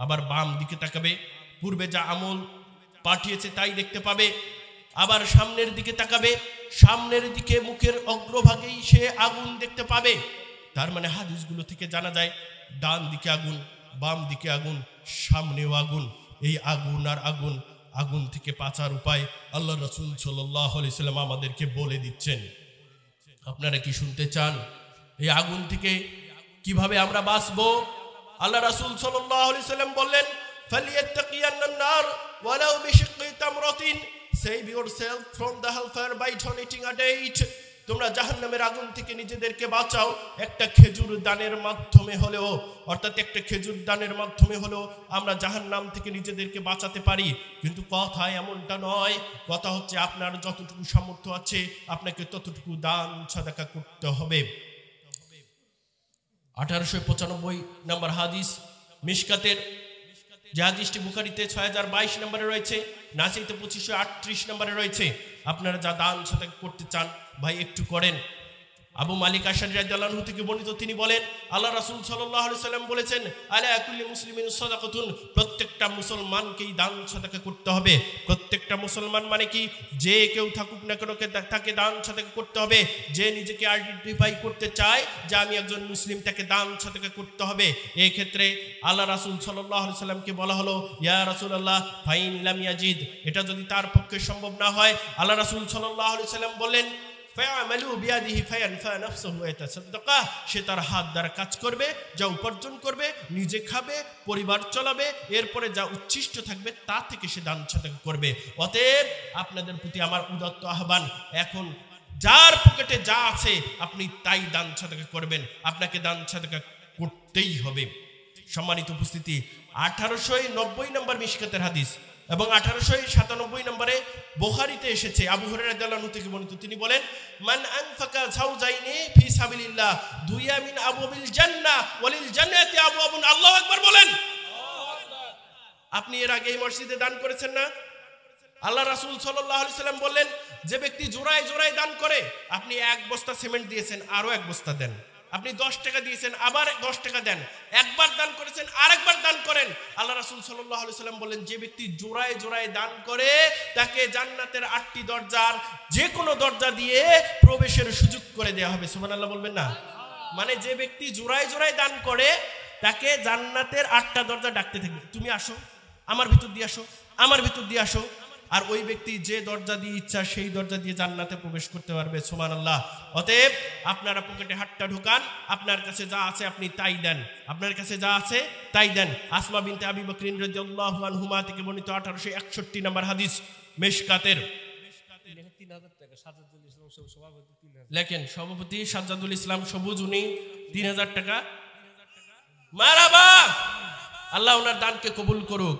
আবার বাম দিকে তাকাবে, পূর্বে যা আমল পাঠিয়েছে তাই দেখতে পাবে। আবার সামনের দিকে তাকাবে, সামনের দিকে মুখের অগ্রভাগেই সে আগুন দেখতে পাবে। তার মানে হাদিসগুলো থেকে জানা যায় ডান দিকে আগুন, বাম দিকে আগুন, সামনেও আগুন। এই আগুন আর আগুন, আগুন থেকে বাঁচার উপায় আল্লাহ রাসূল সাল্লাল্লাহু আলাইহি সাল্লাম আমাদেরকে বলে দিচ্ছেন। আপনারা কি শুনতে চান এই আগুন থেকে কিভাবে আমরা বাঁচবো? আল্লাহ রাসূল সাল্লাল্লাহু আলাইহি সাল্লাম বললেন, ফালিয়াত্তাকিয়ান্নান নার ওয়ালাউ বিশিক্কি তামরাতিন, save yourself from the hellfire by donating a date। তোমরা জাহান্নামের আগুন থেকে নিজেদেরকে বাঁচাও একটা খেজুর দানের মাধ্যমে হলেও, অর্থাৎ একটা খেজুর দানের মাধ্যমে হলেও আমরা জাহান্নাম থেকে নিজেদেরকে বাঁচাতে পারি। কিন্তু কথা এমনটা নয়, কথা হচ্ছে আপনার যতটুকু সামর্থ্য আছে আপনাকে ততটুকু দান সাদাকা করতে হবে। 1895 নম্বর হাদিস মিশকাতের, যে হাদিসটি বুখারীতে 6022 নম্বরে রয়েছে, নাসাইতে 2538 নম্বরে রয়েছে। আপনারা যা দান সাদাকা করতে চান ভাই একটু করেন। আবু মালিক আশআরী রাদিয়াল্লাহু আনহু থেকে বর্ণিত, তিনি বলেন আল্লাহ রাসূল সাল্লাল্লাহু আলাইহি সাল্লাম বলেছেন, আলা কুল্লি মুসলিমিন সাদাকাতুন, প্রত্যেকটা মুসলমানকেই দান সাদাকা করতে হবে। প্রত্যেকটা মুসলমান মানে কি? যে কেউ থাকুক না কেন তাকে দান সাদাকা করতে হবে। যে নিজেকে আইডেন্টিফাই করতে চায় যে আমি একজন মুসলিম, তাকে দান সাদাকা করতে হবে। এই ক্ষেত্রে আল্লাহ রাসূল সাল্লাল্লাহু আলাইহি সাল্লামকে বলা হলো, ইয়া রাসূলুল্লাহ ফাইন লাম ইয়াজিদ, এটা যদি তার পক্ষে সম্ভব না হয়, আল্লাহ রাসূল সাল্লাল্লাহু আলাইহি সাল্লাম বললেন, সে তার হাত দ্বারা কাজ করবে, যা উপার্জন করবে, নিজে খাবে, পরিবার চালাবে, এরপরে যা উচ্ছিষ্ট থাকবে তা থেকে সে দান সাদাকা করবে। অতএব আপনাদের প্রতি আমার উদাত্ত আহ্বান, এখন যার পকেটে যা আছে আপনি তাই দান সাদাকা করবেন, আপনাকে দান সাদাকা করতেই হবে। সম্মানিত উপস্থিতি, 1890 নম্বর মিশকাতের হাদিস এবং 1897 নম্বরে বুখারীতে এসেছে, আবু হুরায়রা রাদিয়াল্লাহু আনহু থেকে বর্ণিত, তিনি বলেন, মান আনফাকা যাওজাইনি ফি সাবিলিল্লাহ দুইয়া মিন আবওয়াবিল জান্নাহ ওয়ালিল জান্নাতি আবওয়াবুন। আল্লাহু আকবার বলেন। আপনি এর আগে এই মসজিদে দান করেছেন না? আল্লাহ রাসূল সাল্লাল্লাহু আলাইহি সাল্লাম বললেন, যে ব্যক্তি জোড়ায় জোড়ায় দান করে, আপনি 1 বস্তা সিমেন্ট দিয়েছেন, আরো 1 বস্তা দেন। আপনি 10 টাকা দিয়েছেন, আবার 10 টাকা দেন। একবার দান করেছেন, আরেকবার দান করেন। আল্লাহ রাসূল সাল্লাল্লাহু আলাইহি সাল্লাম বলেন, যে ব্যক্তি জোড়ায় জোড়ায় দান করে তাকে জান্নাতের 8টি দরজার যে কোনো দরজা দিয়ে প্রবেশের সুযোগ করে দেওয়া হবে। সুবহানাল্লাহ বলবেন না? মানে যে ব্যক্তি জোড়ায় জোড়ায় দান করে তাকে জান্নাতের 8টা দরজা ডাকতে থাকবে, তুমি আসো, আমার ভিতর দিয়ে আসো, আমার ভিতর দিয়ে আসো। আর ওই ব্যক্তি যে দরজা দিয়ে ইচ্ছা সেই দরজা দিয়ে জান্নাতে প্রবেশ করতে পারবে। সুবহানাল্লাহ। অতএব আপনারা পকেটে হাতটা ঢোকান, আপনার কাছে যা আছে আপনি তাই দেন, আপনার কাছে যা আছে তাই দেন। আসমা বিনতে আবি বকর রাদিয়াল্লাহু আনহুমা থেকে বর্ণিত 1861 নম্বর হাদিস মিশকাতের। 3000 টাকা সাজ্জাদুল ইসলাম সভাপতি 3000 লেখেন, সভাপতি সাজ্জাদুল ইসলাম সবুজ, উনি 3000 টাকা। মারহাবা, আল্লাহ ওনার দানকে কবুল করুক।